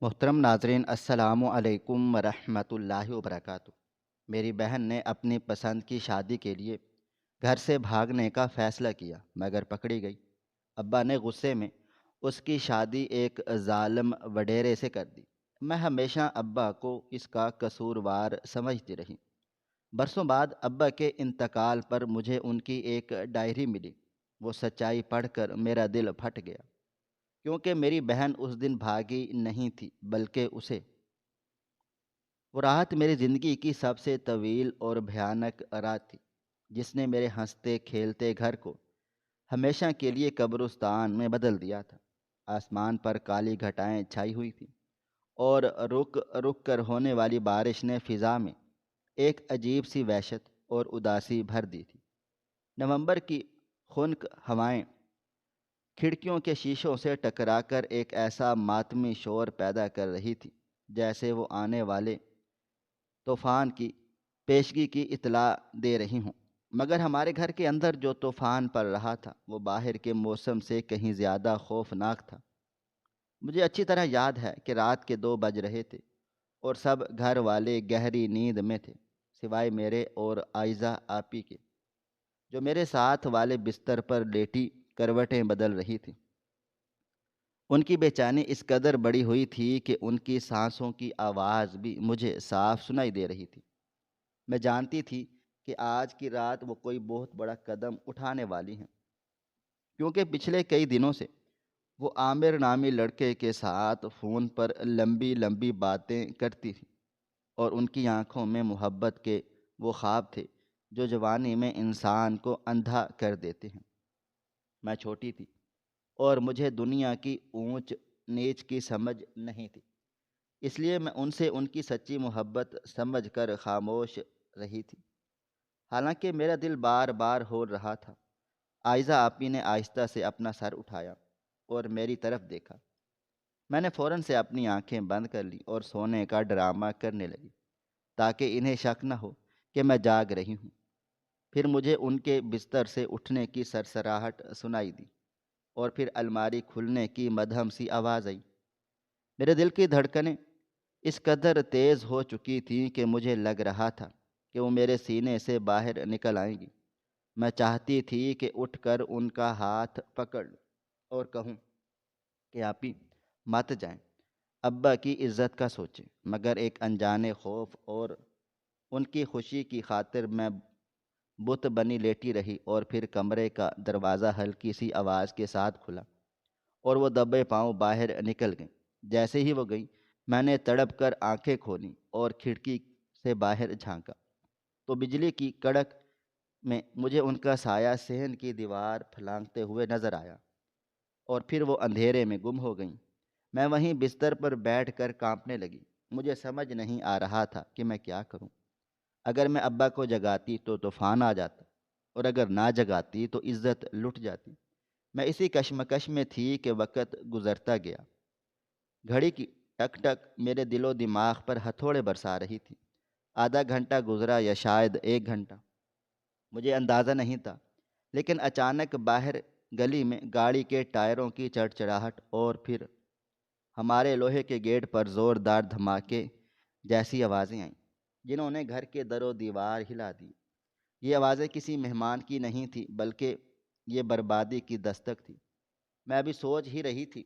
محترم ناظرین السلام علیکم ورحمۃ اللہ وبرکاتہ۔ میری بہن نے اپنی پسند کی شادی کے لیے گھر سے بھاگنے کا فیصلہ کیا مگر پکڑی گئی۔ ابا نے غصے میں اس کی شادی ایک ظالم وڈیرے سے کر دی۔ میں ہمیشہ ابا کو اس کا قصوروار سمجھتی رہی۔ برسوں بعد ابا کے انتقال پر مجھے ان کی ایک ڈائری ملی۔ وہ سچائی پڑھ کر میرا دل پھٹ گیا، کیونکہ میری بہن اس دن بھاگی نہیں تھی بلکہ اسے وہ رات میری زندگی کی سب سے طویل اور بھیانک رات تھی، جس نے میرے ہنستے کھیلتے گھر کو ہمیشہ کے لیے قبرستان میں بدل دیا تھا۔ آسمان پر کالی گھٹائیں چھائی ہوئی تھیں، اور رک رک کر ہونے والی بارش نے فضا میں ایک عجیب سی وحشت اور اداسی بھر دی تھی۔ نومبر کی خنک ہوائیں کھڑکیوں کے شیشوں سے ٹکرا کر ایک ایسا ماتمی شور پیدا کر رہی تھی جیسے وہ آنے والے طوفان کی پیشگی کی اطلاع دے رہی ہوں۔ مگر ہمارے گھر کے اندر جو طوفان پڑ رہا تھا وہ باہر کے موسم سے کہیں زیادہ خوفناک تھا۔ مجھے اچھی طرح یاد ہے کہ رات کے 2 بج رہے تھے اور سب گھر والے گہری نیند میں تھے، سوائے میرے اور آئزہ آپی کے، جو میرے ساتھ والے بستر پر لیٹی کروٹیں بدل رہی تھی۔ ان کی بے چینی اس قدر بڑی ہوئی تھی کہ ان کی سانسوں کی آواز بھی مجھے صاف سنائی دے رہی تھی۔ میں جانتی تھی کہ آج کی رات وہ کوئی بہت بڑا قدم اٹھانے والی ہیں، کیونکہ پچھلے کئی دنوں سے وہ عامر نامی لڑکے کے ساتھ فون پر لمبی لمبی باتیں کرتی تھی، اور ان کی آنکھوں میں محبت کے وہ خواب تھے جو جوانی میں انسان کو اندھا کر دیتے ہیں۔ میں چھوٹی تھی اور مجھے دنیا کی اونچ نیچ کی سمجھ نہیں تھی، اس لیے میں ان سے ان کی سچی محبت سمجھ کر خاموش رہی تھی، حالانکہ میرا دل بار بار ہو رہا تھا۔ آئزہ آپی نے آہستہ سے اپنا سر اٹھایا اور میری طرف دیکھا۔ میں نے فوراً سے اپنی آنکھیں بند کر لی اور سونے کا ڈرامہ کرنے لگی، تاکہ انہیں شک نہ ہو کہ میں جاگ رہی ہوں۔ پھر مجھے ان کے بستر سے اٹھنے کی سرسراہٹ سنائی دی، اور پھر الماری کھلنے کی مدھم سی آواز آئی۔ میرے دل کی دھڑکنیں اس قدر تیز ہو چکی تھیں کہ مجھے لگ رہا تھا کہ وہ میرے سینے سے باہر نکل آئیں گی۔ میں چاہتی تھی کہ اٹھ کر ان کا ہاتھ پکڑ لوں اور کہوں کہ آپی مت جائیں، ابا کی عزت کا سوچیں، مگر ایک انجانے خوف اور ان کی خوشی کی خاطر میں بت بنی لیٹی رہی، اور پھر کمرے کا دروازہ ہلکی سی آواز کے ساتھ کھلا اور وہ دبے پاؤں باہر نکل گئیں۔ جیسے ہی وہ گئیں، میں نے تڑپ کر آنکھیں کھولیں اور کھڑکی سے باہر جھانکا، تو بجلی کی کڑک میں مجھے ان کا سایہ صحن کی دیوار پھلانگتے ہوئے نظر آیا، اور پھر وہ اندھیرے میں گم ہو گئیں۔ میں وہیں بستر پر بیٹھ کر کانپنے لگی۔ مجھے سمجھ نہیں آ رہا تھا کہ میں کیا کروں۔ اگر میں ابا کو جگاتی تو طوفان آ جاتا، اور اگر نہ جگاتی تو عزت لٹ جاتی۔ میں اسی کشمکش میں تھی کہ وقت گزرتا گیا۔ گھڑی کی ٹک ٹک میرے دل و دماغ پر ہتھوڑے برسا رہی تھی۔ آدھا گھنٹہ گزرا یا شاید 1 گھنٹہ، مجھے اندازہ نہیں تھا، لیکن اچانک باہر گلی میں گاڑی کے ٹائروں کی چڑچڑاہٹ، اور پھر ہمارے لوہے کے گیٹ پر زوردار دھماکے جیسی آوازیں آئیں، جنہوں نے گھر کے در و دیوار ہلا دی۔ یہ آوازیں کسی مہمان کی نہیں تھی، بلکہ یہ بربادی کی دستک تھی۔ میں ابھی سوچ ہی رہی تھی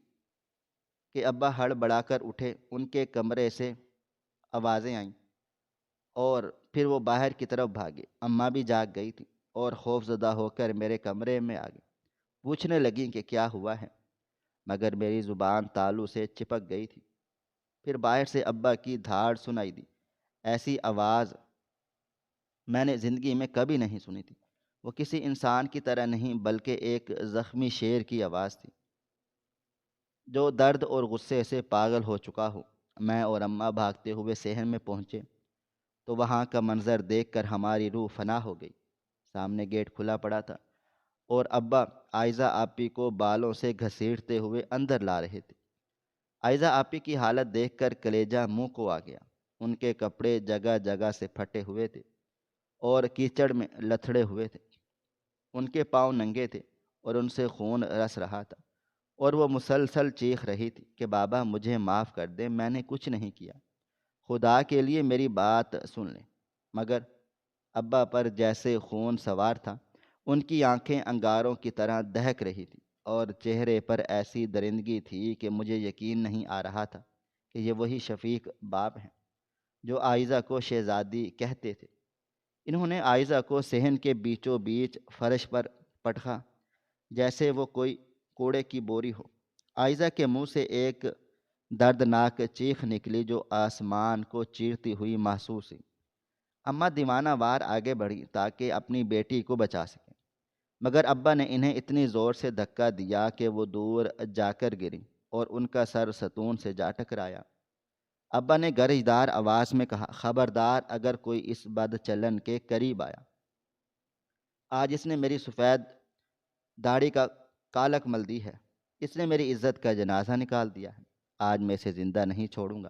کہ ابا ہڑبڑا کر اٹھے، ان کے کمرے سے آوازیں آئیں، اور پھر وہ باہر کی طرف بھاگے۔ اماں بھی جاگ گئی تھی اور خوف زدہ ہو کر میرے کمرے میں آ گئی، پوچھنے لگیں کہ کیا ہوا ہے، مگر میری زبان تالو سے چپک گئی تھی۔ پھر باہر سے ابا کی دھاڑ سنائی دی۔ ایسی آواز میں نے زندگی میں کبھی نہیں سنی تھی۔ وہ کسی انسان کی طرح نہیں، بلکہ ایک زخمی شیر کی آواز تھی جو درد اور غصے سے پاگل ہو چکا ہو۔ میں اور اماں بھاگتے ہوئے صحن میں پہنچے تو وہاں کا منظر دیکھ کر ہماری روح فنا ہو گئی۔ سامنے گیٹ کھلا پڑا تھا، اور ابا آئزہ آپی کو بالوں سے گھسیٹتے ہوئے اندر لا رہے تھے۔ آئزہ آپی کی حالت دیکھ کر کلیجہ منہ کو آ گیا۔ ان کے کپڑے جگہ جگہ سے پھٹے ہوئے تھے اور کیچڑ میں لتھڑے ہوئے تھے۔ ان کے پاؤں ننگے تھے اور ان سے خون رس رہا تھا۔ اور وہ مسلسل چیخ رہی تھی کہ بابا مجھے معاف کر دے، میں نے کچھ نہیں کیا، خدا کے لیے میری بات سن لیں۔ مگر ابا پر جیسے خون سوار تھا، ان کی آنکھیں انگاروں کی طرح دہک رہی تھی اور چہرے پر ایسی درندگی تھی کہ مجھے یقین نہیں آ رہا تھا کہ یہ وہی شفیق باپ ہیں جو آئزہ کو شہزادی کہتے تھے۔ انہوں نے آئزہ کو صحن کے بیچوں بیچ فرش پر پٹخا جیسے وہ کوئی کوڑے کی بوری ہو۔ آئزہ کے منہ سے ایک دردناک چیخ نکلی جو آسمان کو چیرتی ہوئی محسوس ہوئی۔ اماں دیوانہ وار آگے بڑھی تاکہ اپنی بیٹی کو بچا سکیں، مگر ابا نے انہیں اتنی زور سے دھکا دیا کہ وہ دور جا کر گری اور ان کا سر ستون سے جا ٹکرایا۔ ابا نے گرجدار آواز میں کہا، خبردار اگر کوئی اس بد چلن کے قریب آیا، آج اس نے میری سفید داڑھی کا کالک مل دی ہے، اس نے میری عزت کا جنازہ نکال دیا ہے، آج میں اسے زندہ نہیں چھوڑوں گا۔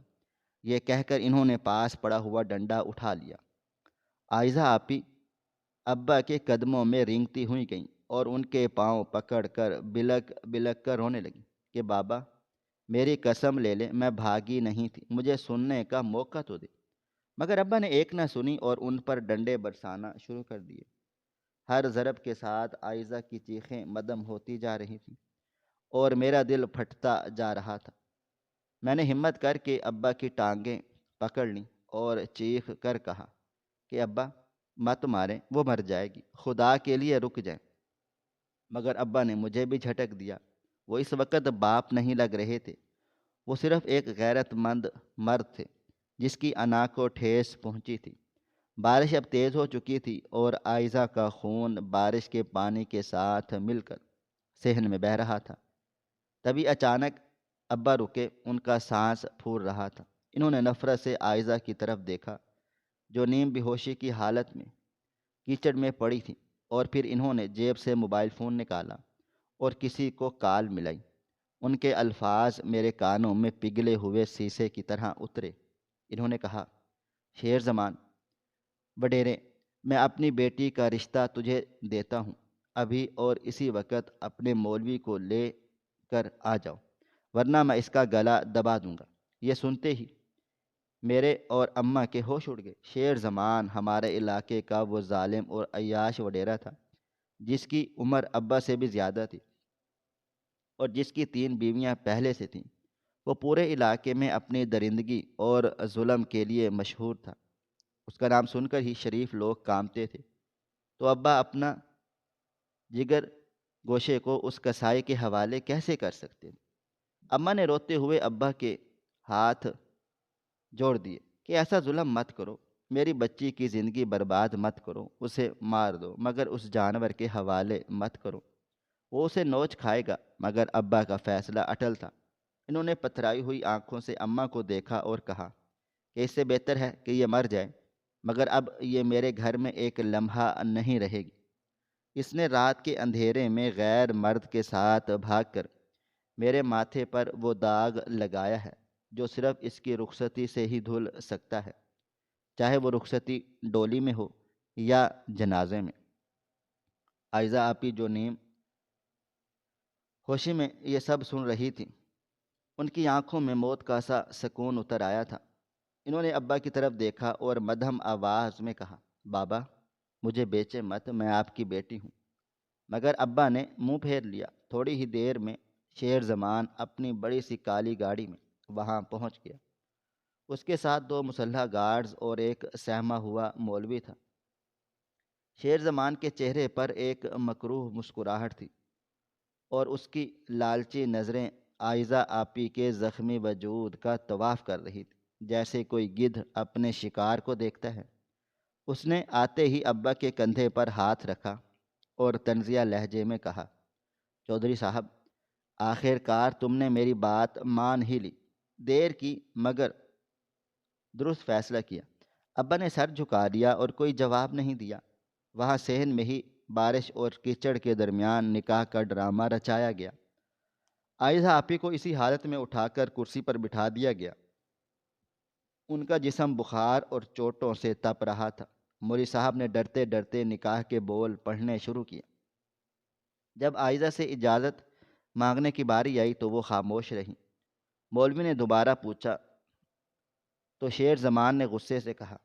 یہ کہہ کر انہوں نے پاس پڑا ہوا ڈنڈا اٹھا لیا۔ آئزہ آپی ابا کے قدموں میں رینگتی ہوئی گئیں اور ان کے پاؤں پکڑ کر بلک بلک کر رونے لگیں کہ بابا میری قسم لے لے، میں بھاگی نہیں تھی، مجھے سننے کا موقع تو دے۔ مگر ابا نے ایک نہ سنی اور ان پر ڈنڈے برسانا شروع کر دیے۔ ہر ضرب کے ساتھ آئزہ کی چیخیں مدھم ہوتی جا رہی تھیں اور میرا دل پھٹتا جا رہا تھا۔ میں نے ہمت کر کے ابا کی ٹانگیں پکڑ لیں اور چیخ کر کہا کہ ابا مت ماریں، وہ مر جائے گی، خدا کے لیے رک جائیں۔ مگر ابا نے مجھے بھی جھٹک دیا۔ وہ اس وقت باپ نہیں لگ رہے تھے، وہ صرف ایک غیرت مند مرد تھے جس کی انا کو ٹھیس پہنچی تھی۔ بارش اب تیز ہو چکی تھی اور آئزہ کا خون بارش کے پانی کے ساتھ مل کر صحن میں بہہ رہا تھا۔ تبھی اچانک ابا رکے، ان کا سانس پھول رہا تھا۔ انہوں نے نفرت سے آئزہ کی طرف دیکھا جو نیم بے ہوشی کی حالت میں کیچڑ میں پڑی تھی، اور پھر انہوں نے جیب سے موبائل فون نکالا اور کسی کو کال ملائی۔ ان کے الفاظ میرے کانوں میں پگھلے ہوئے سیسے کی طرح اترے۔ انہوں نے کہا، شیر زمان وڈیرے، میں اپنی بیٹی کا رشتہ تجھے دیتا ہوں، ابھی اور اسی وقت اپنے مولوی کو لے کر آ جاؤ، ورنہ میں اس کا گلا دبا دوں گا۔ یہ سنتے ہی میرے اور اماں کے ہوش اڑ گئے۔ شیر زمان ہمارے علاقے کا وہ ظالم اور عیاش وڈیرا تھا جس کی عمر ابا سے بھی زیادہ تھی اور جس کی 3 بیویاں پہلے سے تھیں۔ وہ پورے علاقے میں اپنی درندگی اور ظلم کے لیے مشہور تھا۔ اس کا نام سن کر ہی شریف لوگ کانپتے تھے، تو ابا اپنا جگر گوشے کو اس کسائی کے حوالے کیسے کر سکتے؟ اماں نے روتے ہوئے ابا کے ہاتھ جوڑ دیے کہ ایسا ظلم مت کرو، میری بچی کی زندگی برباد مت کرو، اسے مار دو مگر اس جانور کے حوالے مت کرو، وہ اسے نوچ کھائے گا۔ مگر ابا کا فیصلہ اٹل تھا۔ انہوں نے پتھرائی ہوئی آنکھوں سے اماں کو دیکھا اور کہا کہ اس سے بہتر ہے کہ یہ مر جائے، مگر اب یہ میرے گھر میں ایک لمحہ نہیں رہے گی۔ اس نے رات کے اندھیرے میں غیر مرد کے ساتھ بھاگ کر میرے ماتھے پر وہ داغ لگایا ہے جو صرف اس کی رخصتی سے ہی دھل سکتا ہے، چاہے وہ رخصتی ڈولی میں ہو یا جنازے میں۔ آئزہ آپی جو نیم ہوشی میں یہ سب سن رہی تھی، ان کی آنکھوں میں موت کا سا سکون اتر آیا تھا۔ انہوں نے ابا کی طرف دیکھا اور مدھم آواز میں کہا، بابا مجھے بیچے مت، میں آپ کی بیٹی ہوں۔ مگر ابا نے منہ پھیر لیا۔ تھوڑی ہی دیر میں شیر زمان اپنی بڑی سی کالی گاڑی میں وہاں پہنچ گیا۔ اس کے ساتھ 2 مسلح گارڈز اور ایک سہما ہوا مولوی تھا۔ شیر زمان کے چہرے پر ایک مکروہ مسکراہٹ تھی اور اس کی لالچی نظریں آئزہ آپی کے زخمی وجود کا طواف کر رہی تھی جیسے کوئی گدھ اپنے شکار کو دیکھتا ہے۔ اس نے آتے ہی ابا کے کندھے پر ہاتھ رکھا اور طنزیہ لہجے میں کہا، چودھری صاحب آخر کار تم نے میری بات مان ہی لی، دیر کی مگر درست فیصلہ کیا۔ ابا نے سر جھکا دیا اور کوئی جواب نہیں دیا۔ وہاں صحن میں ہی بارش اور کیچڑ کے درمیان نکاح کا ڈرامہ رچایا گیا۔ آئزہ آپی کو اسی حالت میں اٹھا کر کرسی پر بٹھا دیا گیا۔ ان کا جسم بخار اور چوٹوں سے تپ رہا تھا۔ مولوی صاحب نے ڈرتے ڈرتے نکاح کے بول پڑھنے شروع کیے۔ جب آئزہ سے اجازت مانگنے کی باری آئی تو وہ خاموش رہیں۔ مولوی نے دوبارہ پوچھا تو شیر زمان نے غصے سے کہا،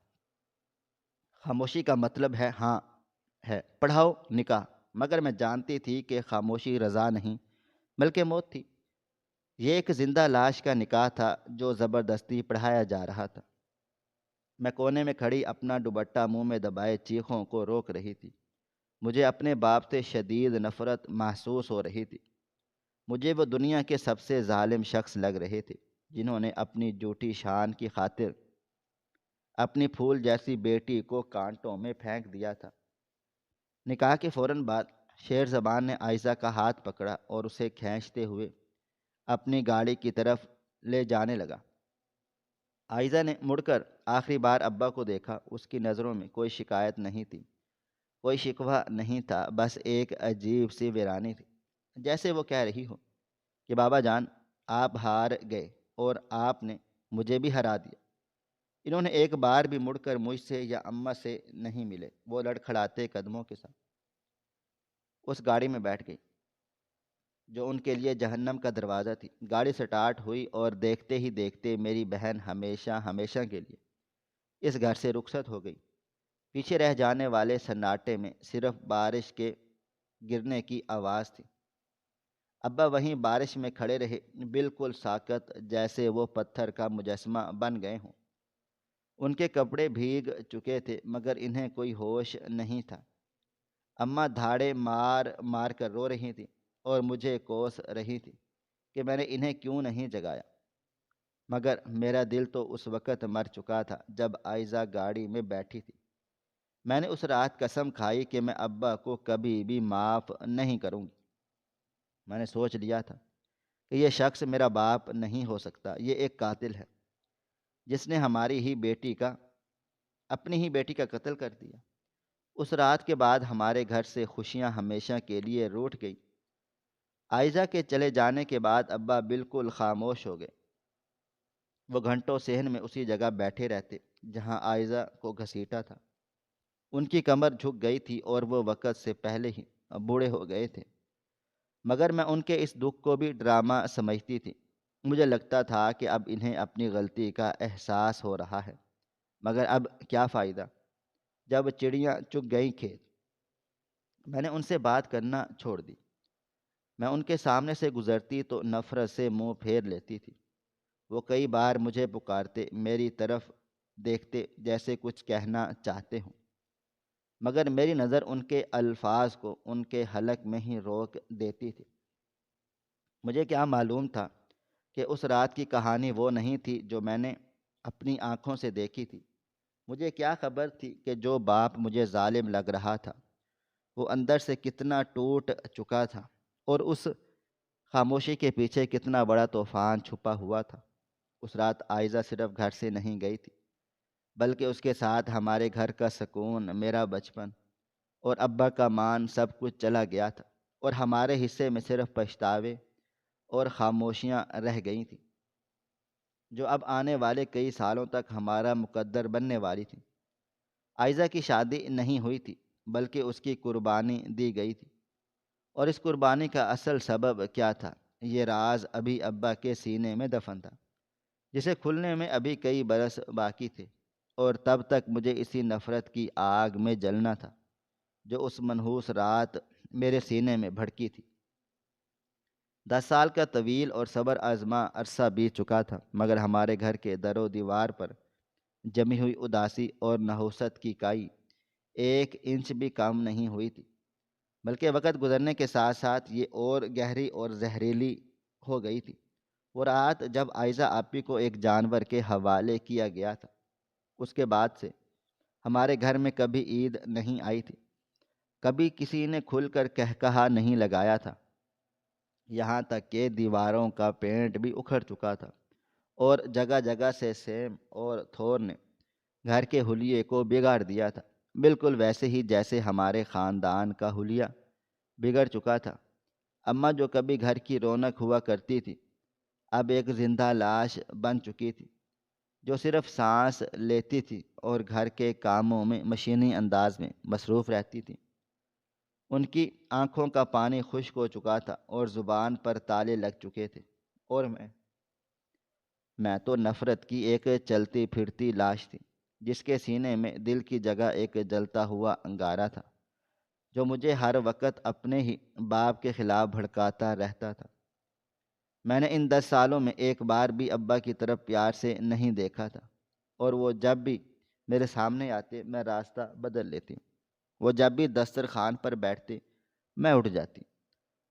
خاموشی کا مطلب ہے ہاں ہے، پڑھاؤ نکاح۔ مگر میں جانتی تھی کہ خاموشی رضا نہیں بلکہ موت تھی۔ یہ ایک زندہ لاش کا نکاح تھا جو زبردستی پڑھایا جا رہا تھا۔ میں کونے میں کھڑی اپنا دوپٹہ منہ میں دبائے چیخوں کو روک رہی تھی۔ مجھے اپنے باپ سے شدید نفرت محسوس ہو رہی تھی۔ مجھے وہ دنیا کے سب سے ظالم شخص لگ رہے تھے، جنہوں نے اپنی جھوٹی شان کی خاطر اپنی پھول جیسی بیٹی کو کانٹوں میں پھینک دیا تھا۔ نکاح کے فوراً بعد شیر زبان نے عائزہ کا ہاتھ پکڑا اور اسے کھینچتے ہوئے اپنی گاڑی کی طرف لے جانے لگا۔ عائزہ نے مڑ کر آخری بار ابا کو دیکھا۔ اس کی نظروں میں کوئی شکایت نہیں تھی، کوئی شکوہ نہیں تھا، بس ایک عجیب سی ویرانی تھی، جیسے وہ کہہ رہی ہو کہ بابا جان، آپ ہار گئے اور آپ نے مجھے بھی ہرا دیا۔ انہوں نے ایک بار بھی مڑ کر مجھ سے یا اماں سے نہیں ملے۔ وہ لڑکھڑاتے قدموں کے ساتھ اس گاڑی میں بیٹھ گئی جو ان کے لیے جہنم کا دروازہ تھی۔ گاڑی سٹارٹ ہوئی اور دیکھتے ہی دیکھتے میری بہن ہمیشہ ہمیشہ کے لیے اس گھر سے رخصت ہو گئی۔ پیچھے رہ جانے والے سناٹے میں صرف بارش کے گرنے کی آواز تھی۔ ابا وہیں بارش میں کھڑے رہے، بالکل ساکت، جیسے وہ پتھر کا مجسمہ بن گئے ہوں۔ ان کے کپڑے بھیگ چکے تھے مگر انہیں کوئی ہوش نہیں تھا۔ اماں دھاڑے مار مار کر رو رہی تھیں اور مجھے کوس رہی تھی کہ میں نے انہیں کیوں نہیں جگایا۔ مگر میرا دل تو اس وقت مر چکا تھا جب عائزہ گاڑی میں بیٹھی تھی۔ میں نے اس رات قسم کھائی کہ میں ابا کو کبھی بھی معاف نہیں کروں گی۔ میں نے سوچ لیا تھا کہ یہ شخص میرا باپ نہیں ہو سکتا، یہ ایک قاتل ہے جس نے اپنی ہی بیٹی کا قتل کر دیا۔ اس رات کے بعد ہمارے گھر سے خوشیاں ہمیشہ کے لیے روٹھ گئی۔ عائزہ کے چلے جانے کے بعد ابا بالکل خاموش ہو گئے۔ وہ گھنٹوں صحن میں اسی جگہ بیٹھے رہتے جہاں عائزہ کو گھسیٹا تھا۔ ان کی کمر جھک گئی تھی اور وہ وقت سے پہلے ہی بوڑھے ہو گئے تھے۔ مگر میں ان کے اس دکھ کو بھی ڈرامہ سمجھتی تھی۔ مجھے لگتا تھا کہ اب انہیں اپنی غلطی کا احساس ہو رہا ہے، مگر اب کیا فائدہ جب چڑیاں چگ گئیں کھیت۔ میں نے ان سے بات کرنا چھوڑ دی۔ میں ان کے سامنے سے گزرتی تو نفرت سے منہ پھیر لیتی تھی۔ وہ کئی بار مجھے پکارتے، میری طرف دیکھتے جیسے کچھ کہنا چاہتے ہوں، مگر میری نظر ان کے الفاظ کو ان کے حلق میں ہی روک دیتی تھی۔ مجھے کیا معلوم تھا کہ اس رات کی کہانی وہ نہیں تھی جو میں نے اپنی آنکھوں سے دیکھی تھی۔ مجھے کیا خبر تھی کہ جو باپ مجھے ظالم لگ رہا تھا وہ اندر سے کتنا ٹوٹ چکا تھا اور اس خاموشی کے پیچھے کتنا بڑا طوفان چھپا ہوا تھا۔ اس رات عائزہ صرف گھر سے نہیں گئی تھی بلکہ اس کے ساتھ ہمارے گھر کا سکون، میرا بچپن اور ابا کا مان، سب کچھ چلا گیا تھا، اور ہمارے حصے میں صرف پچھتاوے اور خاموشیاں رہ گئی تھیں جو اب آنے والے کئی سالوں تک ہمارا مقدر بننے والی تھی۔ عائزہ کی شادی نہیں ہوئی تھی بلکہ اس کی قربانی دی گئی تھی، اور اس قربانی کا اصل سبب کیا تھا یہ راز ابھی ابا کے سینے میں دفن تھا، جسے کھلنے میں ابھی کئی برس باقی تھے، اور تب تک مجھے اسی نفرت کی آگ میں جلنا تھا جو اس منحوس رات میرے سینے میں بھڑکی تھی۔ 10 سال کا طویل اور صبر آزما عرصہ بیت چکا تھا، مگر ہمارے گھر کے در و دیوار پر جمی ہوئی اداسی اور نحوست کی کائی 1 انچ بھی کم نہیں ہوئی تھی، بلکہ وقت گزرنے کے ساتھ ساتھ یہ اور گہری اور زہریلی ہو گئی تھی۔ وہ رات جب عائزہ آپی کو ایک جانور کے حوالے کیا گیا تھا، اس کے بعد سے ہمارے گھر میں کبھی عید نہیں آئی تھی، کبھی کسی نے کھل کر کہا نہیں لگایا تھا، یہاں تک کہ دیواروں کا پینٹ بھی اکھڑ چکا تھا، اور جگہ جگہ سے سیم اور تھور نے گھر کے حلیے کو بگاڑ دیا تھا، بالکل ویسے ہی جیسے ہمارے خاندان کا حلیہ بگڑ چکا تھا۔ اماں جو کبھی گھر کی رونق ہوا کرتی تھی اب ایک زندہ لاش بن چکی تھی جو صرف سانس لیتی تھی اور گھر کے کاموں میں مشینی انداز میں مصروف رہتی تھی۔ ان کی آنکھوں کا پانی خشک ہو چکا تھا اور زبان پر تالے لگ چکے تھے، اور میں تو نفرت کی ایک چلتی پھرتی لاش تھی، جس کے سینے میں دل کی جگہ ایک جلتا ہوا انگارہ تھا، جو مجھے ہر وقت اپنے ہی باپ کے خلاف بھڑکاتا رہتا تھا۔ میں نے ان 10 سالوں میں ایک بار بھی ابا کی طرف پیار سے نہیں دیکھا تھا، اور وہ جب بھی میرے سامنے آتے میں راستہ بدل لیتی۔ وہ جب بھی دسترخوان پر بیٹھتے میں اٹھ جاتی۔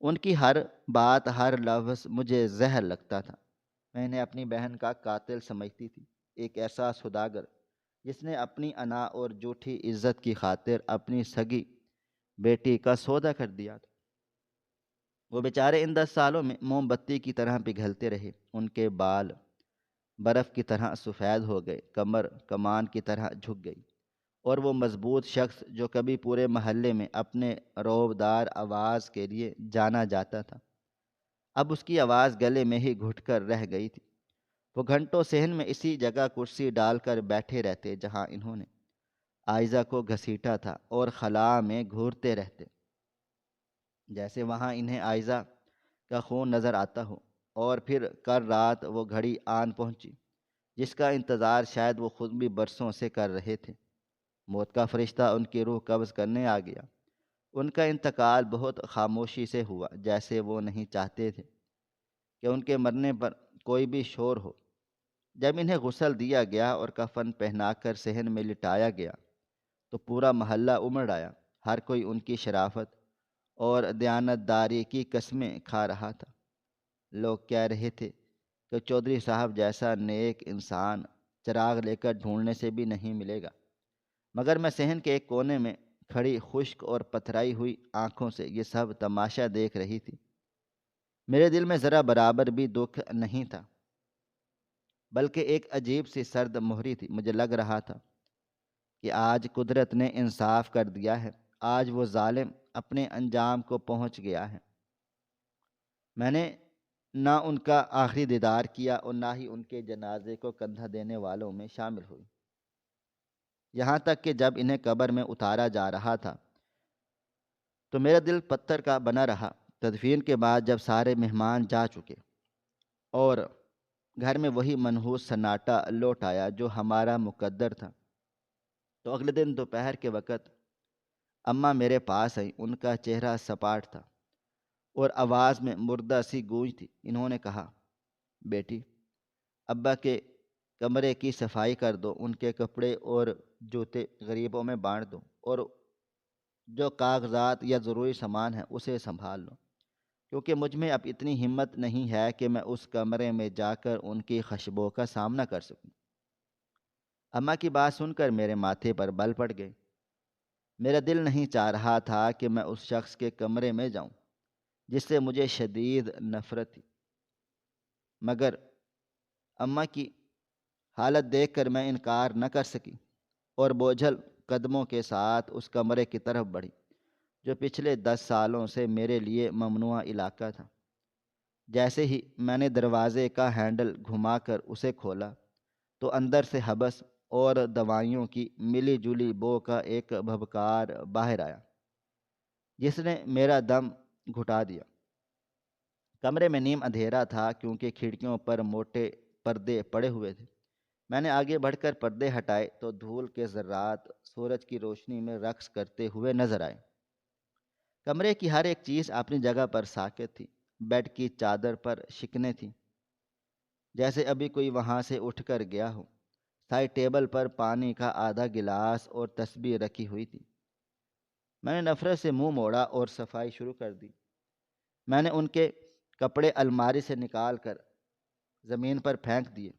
ان کی ہر بات، ہر لفظ مجھے زہر لگتا تھا۔ میں انہیں اپنی بہن کا قاتل سمجھتی تھی، ایک ایسا سوداگر جس نے اپنی انا اور جھوٹی عزت کی خاطر اپنی سگی بیٹی کا سودا کر دیا تھا۔ وہ بیچارے ان 10 سالوں میں موم بتی کی طرح پگھلتے رہے۔ ان کے بال برف کی طرح سفید ہو گئے، کمر کمان کی طرح جھک گئی، اور وہ مضبوط شخص جو کبھی پورے محلے میں اپنے روبدار آواز کے لیے جانا جاتا تھا، اب اس کی آواز گلے میں ہی گھٹ کر رہ گئی تھی۔ وہ گھنٹوں صحن میں اسی جگہ کرسی ڈال کر بیٹھے رہتے جہاں انہوں نے آئزہ کو گھسیٹا تھا، اور خلا میں گھورتے رہتے جیسے وہاں انہیں آئزہ کا خون نظر آتا ہو۔ اور پھر کل رات وہ گھڑی آن پہنچی جس کا انتظار شاید وہ خود بھی برسوں سے کر رہے تھے۔ موت کا فرشتہ ان کی روح قبض کرنے آ گیا۔ ان کا انتقال بہت خاموشی سے ہوا، جیسے وہ نہیں چاہتے تھے کہ ان کے مرنے پر کوئی بھی شور ہو۔ جب انہیں غسل دیا گیا اور کفن پہنا کر صحن میں لٹایا گیا تو پورا محلہ امڑ آیا۔ ہر کوئی ان کی شرافت اور دیانتداری کی قسمیں کھا رہا تھا۔ لوگ کہہ رہے تھے کہ چودھری صاحب جیسا نیک انسان چراغ لے کر ڈھونڈنے سے بھی نہیں ملے گا، مگر میں صحن کے ایک کونے میں کھڑی خشک اور پتھرائی ہوئی آنکھوں سے یہ سب تماشا دیکھ رہی تھی۔ میرے دل میں ذرا برابر بھی دکھ نہیں تھا، بلکہ ایک عجیب سی سرد مہری تھی۔ مجھے لگ رہا تھا کہ آج قدرت نے انصاف کر دیا ہے، آج وہ ظالم اپنے انجام کو پہنچ گیا ہے۔ میں نے نہ ان کا آخری دیدار کیا اور نہ ہی ان کے جنازے کو کندھا دینے والوں میں شامل ہوئی، یہاں تک کہ جب انہیں قبر میں اتارا جا رہا تھا تو میرا دل پتھر کا بنا رہا۔ تدفین کے بعد جب سارے مہمان جا چکے اور گھر میں وہی منحوس سناٹا لوٹ آیا جو ہمارا مقدر تھا، تو اگلے دن دوپہر کے وقت اماں میرے پاس آئیں۔ ان کا چہرہ سپاٹ تھا اور آواز میں مردہ سی گونج تھی۔ انہوں نے کہا، بیٹی، ابا کے کمرے کی صفائی کر دو، ان کے کپڑے اور جوتے غریبوں میں بانٹ دو، اور جو کاغذات یا ضروری سامان ہے اسے سنبھال لو، کیونکہ مجھ میں اب اتنی ہمت نہیں ہے کہ میں اس کمرے میں جا کر ان کی خشبوں کا سامنا کر سکوں۔ اماں کی بات سن کر میرے ماتھے پر بل پڑ گئے۔ میرا دل نہیں چاہ رہا تھا کہ میں اس شخص کے کمرے میں جاؤں جس سے مجھے شدید نفرت تھی، مگر اماں کی حالت دیکھ کر میں انکار نہ کر سکی اور بوجھل قدموں کے ساتھ اس کمرے کی طرف بڑھی جو پچھلے 10 سالوں سے میرے لیے ممنوع علاقہ تھا۔ جیسے ہی میں نے دروازے کا ہینڈل گھما کر اسے کھولا تو اندر سے حبس اور دوائیوں کی ملی جلی بو کا ایک بھبکار باہر آیا جس نے میرا دم گھٹا دیا۔ کمرے میں نیم اندھیرا تھا کیونکہ کھڑکیوں پر موٹے پردے پڑے ہوئے تھے۔ میں نے آگے بڑھ کر پردے ہٹائے تو دھول کے ذرات سورج کی روشنی میں رقص کرتے ہوئے نظر آئے۔ کمرے کی ہر ایک چیز اپنی جگہ پر ساکت تھی۔ بیڈ کی چادر پر شکنیں تھیں جیسے ابھی کوئی وہاں سے اٹھ کر گیا ہو۔ سائڈ ٹیبل پر پانی کا آدھا گلاس اور تسبیح رکھی ہوئی تھی۔ میں نے نفرت سے منہ موڑا اور صفائی شروع کر دی۔ میں نے ان کے کپڑے الماری سے نکال کر زمین پر پھینک دیے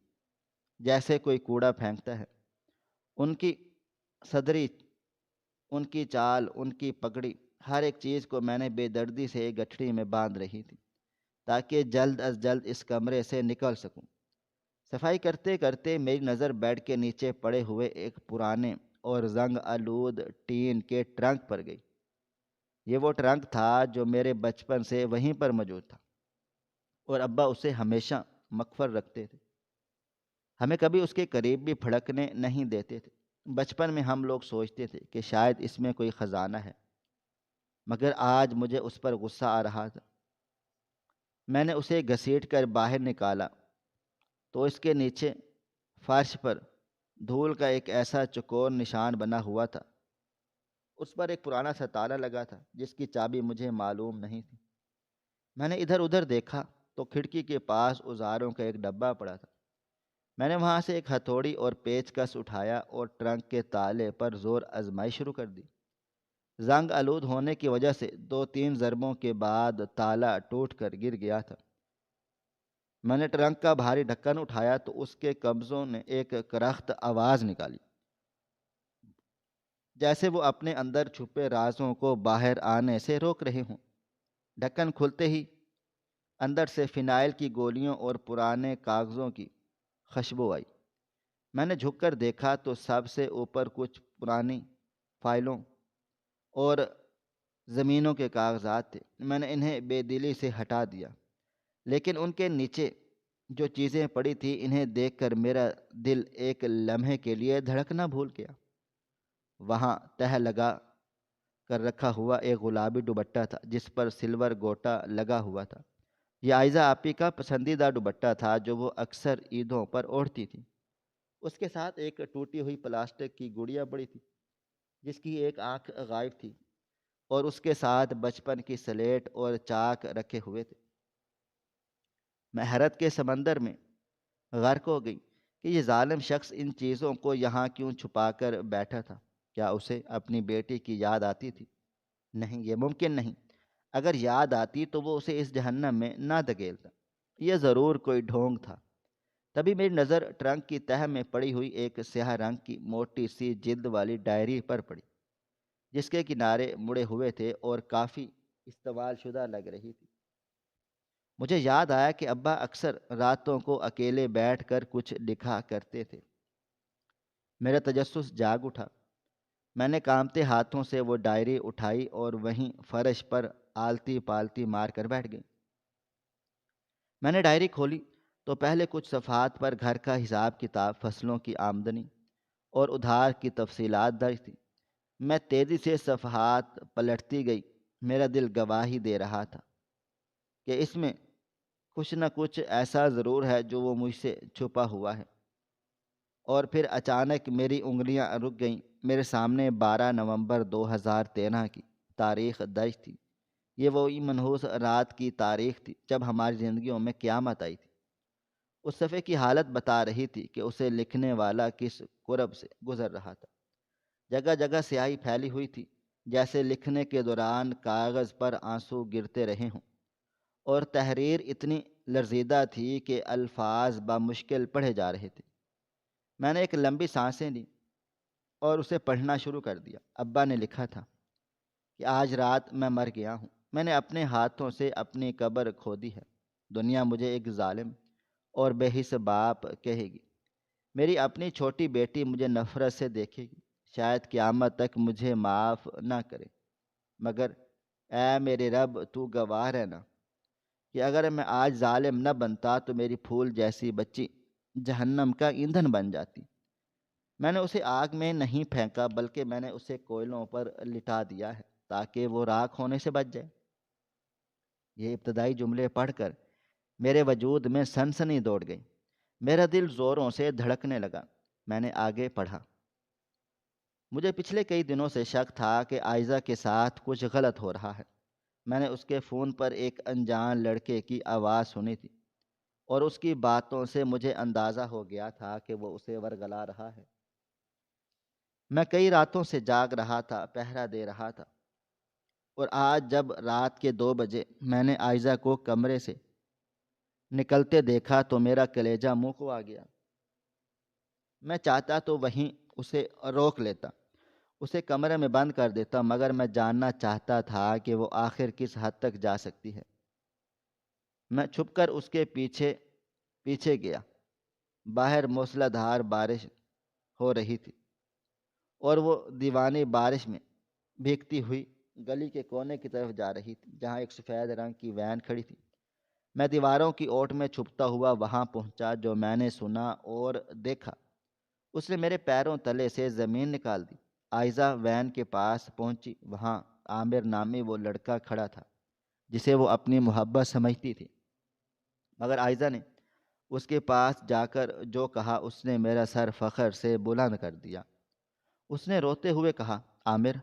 جیسے کوئی کوڑا پھینکتا ہے۔ ان کی صدری، ان کی چال، ان کی پگڑی، ہر ایک چیز کو میں نے بے دردی سے ایک گٹھڑی میں باندھ رہی تھی تاکہ جلد از جلد اس کمرے سے نکل سکوں۔ صفائی کرتے کرتے میری نظر بیڈ کے نیچے پڑے ہوئے ایک پرانے اور زنگ آلود ٹین کے ٹرنک پر گئی۔ یہ وہ ٹرنک تھا جو میرے بچپن سے وہیں پر موجود تھا اور ابا اسے ہمیشہ مخفر رکھتے تھے، ہمیں کبھی اس کے قریب بھی پھڑکنے نہیں دیتے تھے۔ بچپن میں ہم لوگ سوچتے تھے کہ شاید اس میں کوئی خزانہ ہے، مگر آج مجھے اس پر غصہ آ رہا تھا۔ میں نے اسے گھسیٹ کر باہر نکالا تو اس کے نیچے فرش پر دھول کا ایک ایسا چکور نشان بنا ہوا تھا۔ اس پر ایک پرانا سا تالا لگا تھا جس کی چابی مجھے معلوم نہیں تھی۔ میں نے ادھر ادھر دیکھا تو کھڑکی کے پاس اوزاروں کا ایک ڈبہ پڑا تھا۔ میں نے وہاں سے ایک ہتھوڑی اور پیچ کس اٹھایا اور ٹرنک کے تالے پر زور آزمائی شروع کر دی۔ زنگ آلود ہونے کی وجہ سے 2-3 ضربوں کے بعد تالا ٹوٹ کر گر گیا تھا۔ میں نے ٹرنک کا بھاری ڈھکن اٹھایا تو اس کے قبضوں نے ایک کرخت آواز نکالی، جیسے وہ اپنے اندر چھپے رازوں کو باہر آنے سے روک رہے ہوں۔ ڈھکن کھلتے ہی اندر سے فنائل کی گولیوں اور پرانے کاغذوں کی خوشبو آئی۔ میں نے جھک کر دیکھا تو سب سے اوپر کچھ پرانی فائلوں اور زمینوں کے کاغذات تھے۔ میں نے انہیں بے دلی سے ہٹا دیا، لیکن ان کے نیچے جو چیزیں پڑی تھیں انہیں دیکھ کر میرا دل ایک لمحے کے لیے دھڑکنا بھول گیا۔ وہاں تہہ لگا کر رکھا ہوا ایک گلابی دوپٹہ تھا جس پر سلور گوٹا لگا ہوا تھا۔ یہ عائزہ آپی کا پسندیدہ دوپٹہ تھا جو وہ اکثر عیدوں پر اوڑھتی تھی۔ اس کے ساتھ ایک ٹوٹی ہوئی پلاسٹک کی گڑیا پڑی تھی جس کی ایک آنکھ غائب تھی، اور اس کے ساتھ بچپن کی سلیٹ اور چاک رکھے ہوئے تھے۔ میں حیرت کے سمندر میں غرق ہو گئی کہ یہ ظالم شخص ان چیزوں کو یہاں کیوں چھپا کر بیٹھا تھا۔ کیا اسے اپنی بیٹی کی یاد آتی تھی؟ نہیں، یہ ممکن نہیں۔ اگر یاد آتی تو وہ اسے اس جہنم میں نہ دھکیلتا۔ یہ ضرور کوئی ڈھونگ تھا۔ تبھی میری نظر ٹرنک کی تہہ میں پڑی ہوئی ایک سیاہ رنگ کی موٹی سی جلد والی ڈائری پر پڑی، جس کے کنارے مڑے ہوئے تھے اور کافی استعمال شدہ لگ رہی تھی۔ مجھے یاد آیا کہ ابا اکثر راتوں کو اکیلے بیٹھ کر کچھ لکھا کرتے تھے۔ میرا تجسس جاگ اٹھا۔ میں نے کانپتے ہاتھوں سے وہ ڈائری اٹھائی اور وہیں فرش پر آلتی پالتی مار کر بیٹھ گئی۔ میں نے ڈائری کھولی تو پہلے کچھ صفحات پر گھر کا حساب کتاب، فصلوں کی آمدنی اور ادھار کی تفصیلات درج تھی۔ میں تیزی سے صفحات پلٹتی گئی۔ میرا دل گواہی دے رہا تھا کہ اس میں کچھ نہ کچھ ایسا ضرور ہے جو وہ مجھ سے چھپا ہوا ہے۔ اور پھر اچانک میری انگلیاں رک گئیں۔ میرے سامنے 12 نومبر 2013 کی تاریخ درج تھی۔ یہ وہی منحوس رات کی تاریخ تھی جب ہماری زندگیوں میں قیامت آئی تھی۔ اس صفحے کی حالت بتا رہی تھی کہ اسے لکھنے والا کس کرب سے گزر رہا تھا۔ جگہ جگہ سیاہی پھیلی ہوئی تھی، جیسے لکھنے کے دوران کاغذ پر آنسو گرتے رہے ہوں، اور تحریر اتنی لرزیدہ تھی کہ الفاظ بامشکل پڑھے جا رہے تھے۔ میں نے ایک لمبی سانسیں لی اور اسے پڑھنا شروع کر دیا۔ ابا نے لکھا تھا کہ آج رات میں مر گیا ہوں۔ میں نے اپنے ہاتھوں سے اپنی قبر کھودی ہے۔ دنیا مجھے ایک ظالم اور بے حس باپ کہے گی۔ میری اپنی چھوٹی بیٹی مجھے نفرت سے دیکھے گی۔ شاید قیامت تک مجھے معاف نہ کرے، مگر اے میرے رب، تو گواہ رہنا کہ اگر میں آج ظالم نہ بنتا تو میری پھول جیسی بچی جہنم کا ایندھن بن جاتی۔ میں نے اسے آگ میں نہیں پھینکا، بلکہ میں نے اسے کوئلوں پر لٹا دیا ہے تاکہ وہ راکھ ہونے سے بچ جائے۔ یہ ابتدائی جملے پڑھ کر میرے وجود میں سنسنی دوڑ گئی۔ میرا دل زوروں سے دھڑکنے لگا۔ میں نے آگے پڑھا۔ مجھے پچھلے کئی دنوں سے شک تھا کہ عائزہ کے ساتھ کچھ غلط ہو رہا ہے۔ میں نے اس کے فون پر ایک انجان لڑکے کی آواز سنی تھی، اور اس کی باتوں سے مجھے اندازہ ہو گیا تھا کہ وہ اسے ورگلا رہا ہے۔ میں کئی راتوں سے جاگ رہا تھا، پہرا دے رہا تھا، اور آج جب رات کے 2 بجے میں نے عائزہ کو کمرے سے نکلتے دیکھا تو میرا کلیجہ منہ کو آ گیا۔ میں چاہتا تو وہیں اسے روک لیتا، اسے کمرے میں بند کر دیتا، مگر میں جاننا چاہتا تھا کہ وہ آخر کس حد تک جا سکتی ہے۔ میں چھپ کر اس کے پیچھے پیچھے گیا۔ باہر موسلا دھار بارش ہو رہی تھی، اور وہ دیوانی بارش میں بھیگتی ہوئی گلی کے کونے کی طرف جا رہی تھی جہاں ایک سفید رنگ کی وین کھڑی تھی۔ میں دیواروں کی اوٹ میں چھپتا ہوا وہاں پہنچا۔ جو میں نے سنا اور دیکھا اس نے میرے پیروں تلے سے زمین نکال دی۔ عائزہ وین کے پاس پہنچی۔ وہاں عامر نامی وہ لڑکا کھڑا تھا جسے وہ اپنی محبت سمجھتی تھی، مگر عائزہ نے اس کے پاس جا کر جو کہا اس نے میرا سر فخر سے بلند کر دیا۔ اس نے روتے ہوئے کہا، عامر،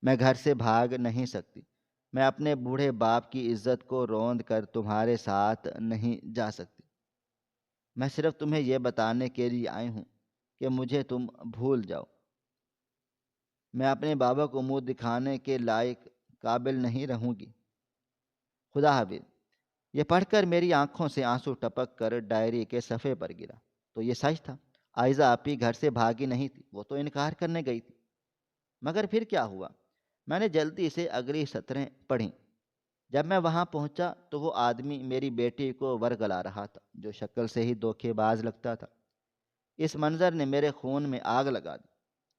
میں گھر سے بھاگ نہیں سکتی، میں اپنے بوڑھے باپ کی عزت کو روند کر تمہارے ساتھ نہیں جا سکتی۔ میں صرف تمہیں یہ بتانے کے لیے آئی ہوں کہ مجھے تم بھول جاؤ۔ میں اپنے بابا کو منہ دکھانے کے لائق قابل نہیں رہوں گی۔ خدا حافظ۔ یہ پڑھ کر میری آنکھوں سے آنسو ٹپک کر ڈائری کے صفحے پر گرا۔ تو یہ سچ تھا، عائزہ آپی گھر سے بھاگی نہیں تھی، وہ تو انکار کرنے گئی تھی۔ مگر پھر کیا ہوا؟ میں نے جلدی سے اگلی سطریں پڑھیں۔ جب میں وہاں پہنچا تو وہ آدمی میری بیٹی کو ورگلا رہا تھا، جو شکل سے ہی دھوکے باز لگتا تھا۔ اس منظر نے میرے خون میں آگ لگا دی۔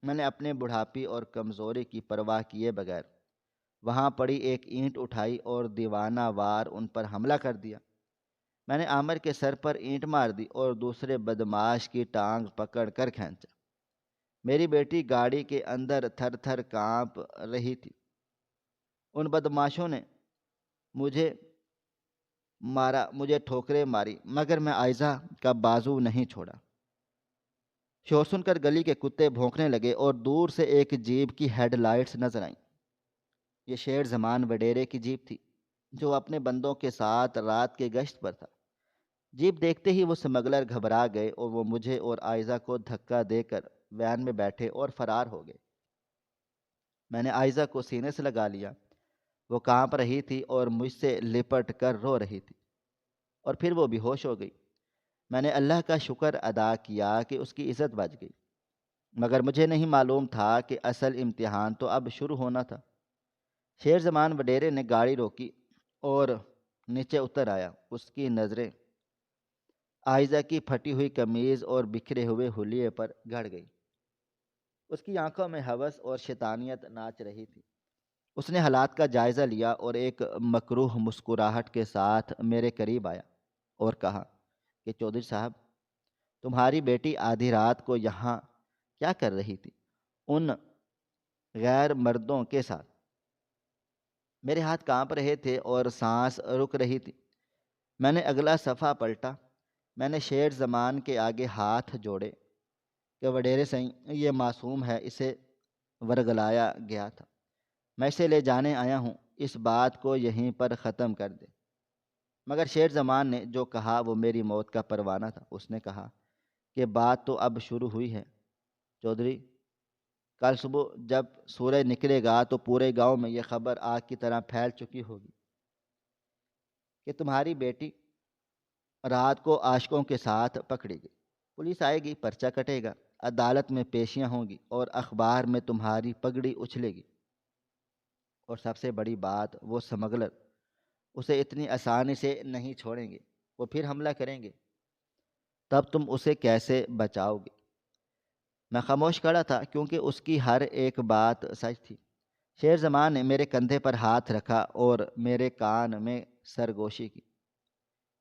میں نے اپنے بڑھاپی اور کمزوری کی پرواہ کیے بغیر وہاں پڑی ایک اینٹ اٹھائی اور دیوانہ وار ان پر حملہ کر دیا۔ میں نے عامر کے سر پر اینٹ مار دی اور دوسرے بدماش کی ٹانگ پکڑ کر کھینچا۔ میری بیٹی گاڑی کے اندر تھر تھر کانپ رہی تھی۔ ان بدماشوں نے مجھے مجھے ٹھوکریں ماری، مگر میں عائزہ کا بازو نہیں چھوڑا۔ شور سن کر گلی کے کتے بھونکنے لگے اور دور سے ایک جیپ کی ہیڈ لائٹس نظر آئیں۔ یہ شیر زمان وڈیرے کی جیپ تھی، جو اپنے بندوں کے ساتھ رات کے گشت پر تھا۔ جیپ دیکھتے ہی وہ سمگلر گھبرا گئے اور وہ مجھے اور عائزہ کو دھکا دے کر وین میں بیٹھے اور فرار ہو گئے۔ میں نے عائزہ کو سینے سے لگا لیا۔ وہ کانپ رہی تھی اور مجھ سے لپٹ کر رو رہی تھی، اور پھر وہ بے ہوش ہو گئی۔ میں نے اللہ کا شکر ادا کیا کہ اس کی عزت بچ گئی، مگر مجھے نہیں معلوم تھا کہ اصل امتحان تو اب شروع ہونا تھا۔ شیر زمان وڈیرے نے گاڑی روکی اور نیچے اتر آیا۔ اس کی نظریں عائزہ کی پھٹی ہوئی قمیض اور بکھرے ہوئے حلیے پر گڑ گئی۔ اس کی آنکھوں میں ہوس اور شیطانیت ناچ رہی تھی۔ اس نے حالات کا جائزہ لیا اور ایک مکروہ مسکراہٹ کے ساتھ میرے قریب آیا اور کہا کہ چودھری صاحب، تمہاری بیٹی آدھی رات کو یہاں کیا کر رہی تھی، ان غیر مردوں کے ساتھ؟ میرے ہاتھ کانپ رہے تھے اور سانس رک رہی تھی۔ میں نے اگلا صفحہ پلٹا۔ میں نے شیر زمان کے آگے ہاتھ جوڑے کہ وڈیرے سائیں، یہ معصوم ہے، اسے ورگلایا گیا تھا، میں اسے لے جانے آیا ہوں، اس بات کو یہیں پر ختم کر دے۔ مگر شیر زمان نے جو کہا وہ میری موت کا پروانہ تھا۔ اس نے کہا کہ بات تو اب شروع ہوئی ہے چودھری، کل صبح جب سورج نکلے گا تو پورے گاؤں میں یہ خبر آگ کی طرح پھیل چکی ہوگی کہ تمہاری بیٹی رات کو عاشقوں کے ساتھ پکڑی گئی۔ پولیس آئے گی، پرچہ کٹے گا، عدالت میں پیشیاں ہوں گی اور اخبار میں تمہاری پگڑی اچھلے گی، اور سب سے بڑی بات، وہ سمگلر اسے اتنی آسانی سے نہیں چھوڑیں گے، وہ پھر حملہ کریں گے۔ تب تم اسے کیسے بچاؤ گے؟ میں خاموش کھڑا تھا کیونکہ اس کی ہر ایک بات سچ تھی۔ شیر زمان نے میرے کندھے پر ہاتھ رکھا اور میرے کان میں سرگوشی کی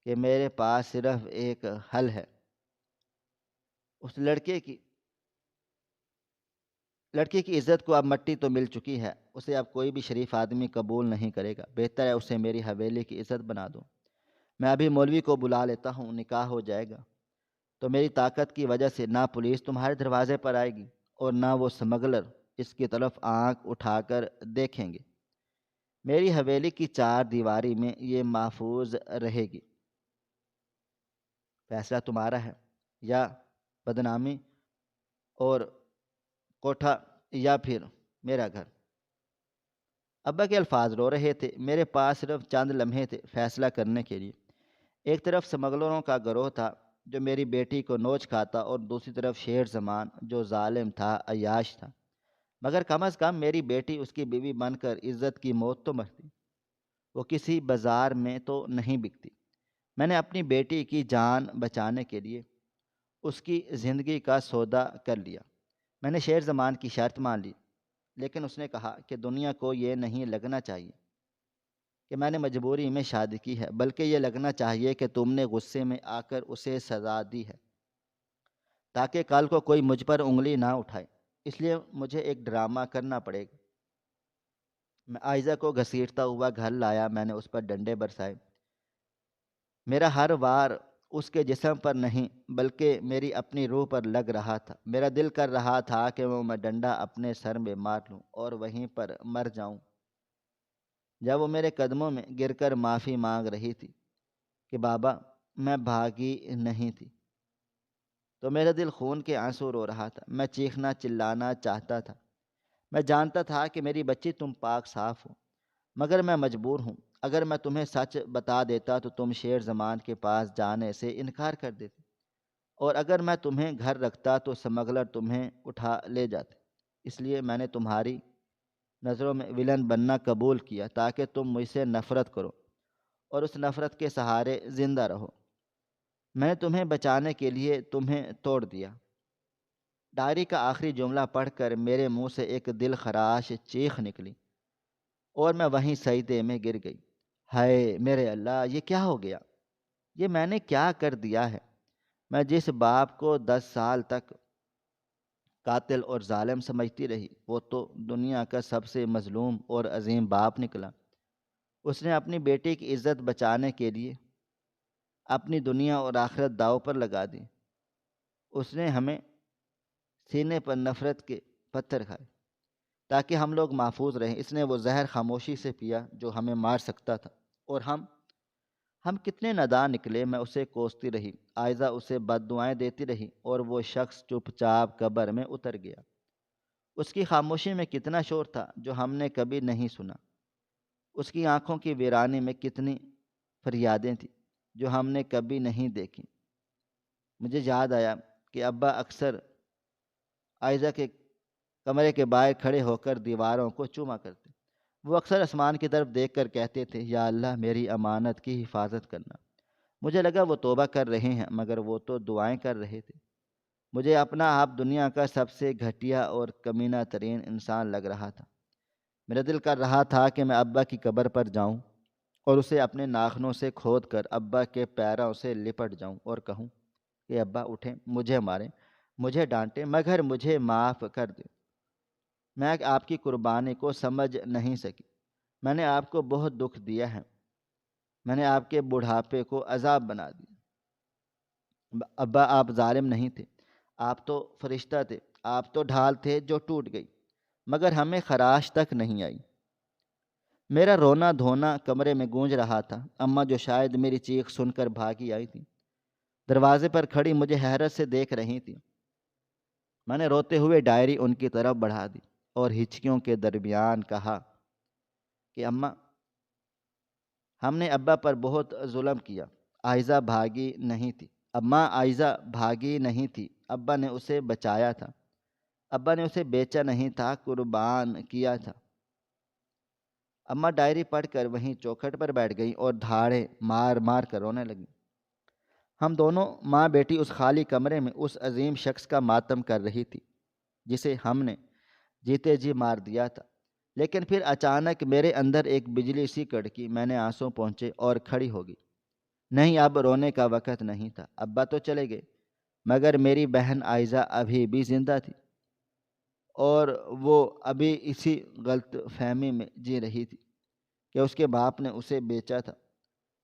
کہ میرے پاس صرف ایک حل ہے۔ اس لڑکی کی عزت کو اب مٹی تو مل چکی ہے، اسے اب کوئی بھی شریف آدمی قبول نہیں کرے گا، بہتر ہے اسے میری حویلی کی عزت بنا دو۔ میں ابھی مولوی کو بلا لیتا ہوں، نکاح ہو جائے گا تو میری طاقت کی وجہ سے نہ پولیس تمہارے دروازے پر آئے گی اور نہ وہ سمگلر اس کی طرف آنکھ اٹھا کر دیکھیں گے۔ میری حویلی کی چار دیواری میں یہ محفوظ رہے گی۔ فیصلہ تمہارا ہے، یا بدنامی اور کوٹھا یا پھر میرا گھر۔ ابا کے الفاظ رو رہے تھے۔ میرے پاس صرف چند لمحے تھے فیصلہ کرنے کے لیے۔ ایک طرف سمگلروں کا گروہ تھا جو میری بیٹی کو نوچ کھاتا، اور دوسری طرف شیر زمان جو ظالم تھا، عیاش تھا، مگر کم از کم میری بیٹی اس کی بیوی بن کر عزت کی موت تو مرتی، وہ کسی بازار میں تو نہیں بکتی۔ میں نے اپنی بیٹی کی جان بچانے کے لیے اس کی زندگی کا سودا کر لیا۔ میں نے شیر زمان کی شرط مان لی، لیکن اس نے کہا کہ دنیا کو یہ نہیں لگنا چاہیے کہ میں نے مجبوری میں شادی کی ہے، بلکہ یہ لگنا چاہیے کہ تم نے غصے میں آ کر اسے سزا دی ہے، تاکہ کل کو کوئی مجھ پر انگلی نہ اٹھائے۔ اس لیے مجھے ایک ڈرامہ کرنا پڑے گا۔ میں آئزہ کو گھسیٹتا ہوا گھر لایا، میں نے اس پر ڈنڈے برسائے۔ میرا ہر وار اس کے جسم پر نہیں بلکہ میری اپنی روح پر لگ رہا تھا۔ میرا دل کر رہا تھا کہ میں ڈنڈا اپنے سر میں مار لوں اور وہیں پر مر جاؤں۔ جب وہ میرے قدموں میں گر کر معافی مانگ رہی تھی کہ بابا میں بھاگی نہیں تھی، تو میرا دل خون کے آنسو رو رہا تھا۔ میں چیخنا چلانا چاہتا تھا۔ میں جانتا تھا کہ میری بچی تم پاک صاف ہو، مگر میں مجبور ہوں۔ اگر میں تمہیں سچ بتا دیتا تو تم شیر زمان کے پاس جانے سے انکار کر دیتے، اور اگر میں تمہیں گھر رکھتا تو سمگلر تمہیں اٹھا لے جاتے۔ اس لیے میں نے تمہاری نظروں میں ولن بننا قبول کیا تاکہ تم مجھ سے نفرت کرو اور اس نفرت کے سہارے زندہ رہو۔ میں نے تمہیں بچانے کے لیے تمہیں توڑ دیا۔ ڈائری کا آخری جملہ پڑھ کر میرے منہ سے ایک دل خراش چیخ نکلی اور میں وہیں سجدے میں گر گئی۔ ہائے میرے اللہ، یہ کیا ہو گیا؟ یہ میں نے کیا کر دیا ہے؟ میں جس باپ کو 10 سال تک قاتل اور ظالم سمجھتی رہی، وہ تو دنیا کا سب سے مظلوم اور عظیم باپ نکلا۔ اس نے اپنی بیٹی کی عزت بچانے کے لیے اپنی دنیا اور آخرت داؤ پر لگا دی۔ اس نے ہمیں سینے پر نفرت کے پتھر کھائے تاکہ ہم لوگ محفوظ رہیں۔ اس نے وہ زہر خاموشی سے پیا جو ہمیں مار سکتا تھا، اور ہم کتنے نادان نکلے۔ میں اسے کوستی رہی، آئزہ اسے بد دعائیں دیتی رہی، اور وہ شخص چپ چاپ قبر میں اتر گیا۔ اس کی خاموشی میں کتنا شور تھا جو ہم نے کبھی نہیں سنا۔ اس کی آنکھوں کی ویرانی میں کتنی فریادیں تھیں جو ہم نے کبھی نہیں دیکھی۔ مجھے یاد آیا کہ ابا اکثر آئزہ کے کمرے کے باہر کھڑے ہو کر دیواروں کو چوما کرتے۔ وہ اکثر آسمان کی طرف دیکھ کر کہتے تھے، یا اللہ میری امانت کی حفاظت کرنا۔ مجھے لگا وہ توبہ کر رہے ہیں، مگر وہ تو دعائیں کر رہے تھے۔ مجھے اپنا آپ دنیا کا سب سے گھٹیا اور کمینہ ترین انسان لگ رہا تھا۔ میرا دل کر رہا تھا کہ میں ابا کی قبر پر جاؤں اور اسے اپنے ناخنوں سے کھود کر ابا کے پیروں سے لپٹ جاؤں اور کہوں کہ ابا اٹھیں، مجھے ماریں، مجھے ڈانٹیں، مگر مجھے معاف کر دیں۔ میں آپ کی قربانی کو سمجھ نہیں سکی۔ میں نے آپ کو بہت دکھ دیا ہے۔ میں نے آپ کے بڑھاپے کو عذاب بنا دیا۔ ابا آپ ظالم نہیں تھے، آپ تو فرشتہ تھے، آپ تو ڈھال تھے جو ٹوٹ گئی، مگر ہمیں خراش تک نہیں آئی۔ میرا رونا دھونا کمرے میں گونج رہا تھا۔ اماں جو شاید میری چیخ سن کر بھاگی آئی تھی، دروازے پر کھڑی مجھے حیرت سے دیکھ رہی تھی۔ میں نے روتے ہوئے ڈائری ان کی طرف بڑھا دی اور ہچکیوں کے درمیان کہا کہ اماں، ہم نے ابا پر بہت ظلم کیا۔ آئزہ بھاگی نہیں تھی اماں، آئزہ بھاگی نہیں تھی، ابا نے اسے بچایا تھا۔ ابا نے اسے بیچا نہیں تھا، قربان کیا تھا۔ اماں ڈائری پڑھ کر وہیں چوکھٹ پر بیٹھ گئیں اور دھاڑے مار مار کر رونے لگیں۔ ہم دونوں ماں بیٹی اس خالی کمرے میں اس عظیم شخص کا ماتم کر رہی تھی جسے ہم نے جیتے جی مار دیا تھا۔ لیکن پھر اچانک میرے اندر ایک بجلی سی کڑکی، میں نے آنسو پہنچے اور کھڑی ہو گئی۔ نہیں، اب رونے کا وقت نہیں تھا۔ ابا تو چلے گئے، مگر میری بہن آئزہ ابھی بھی زندہ تھی، اور وہ ابھی اسی غلط فہمی میں جی رہی تھی کہ اس کے باپ نے اسے بیچا تھا۔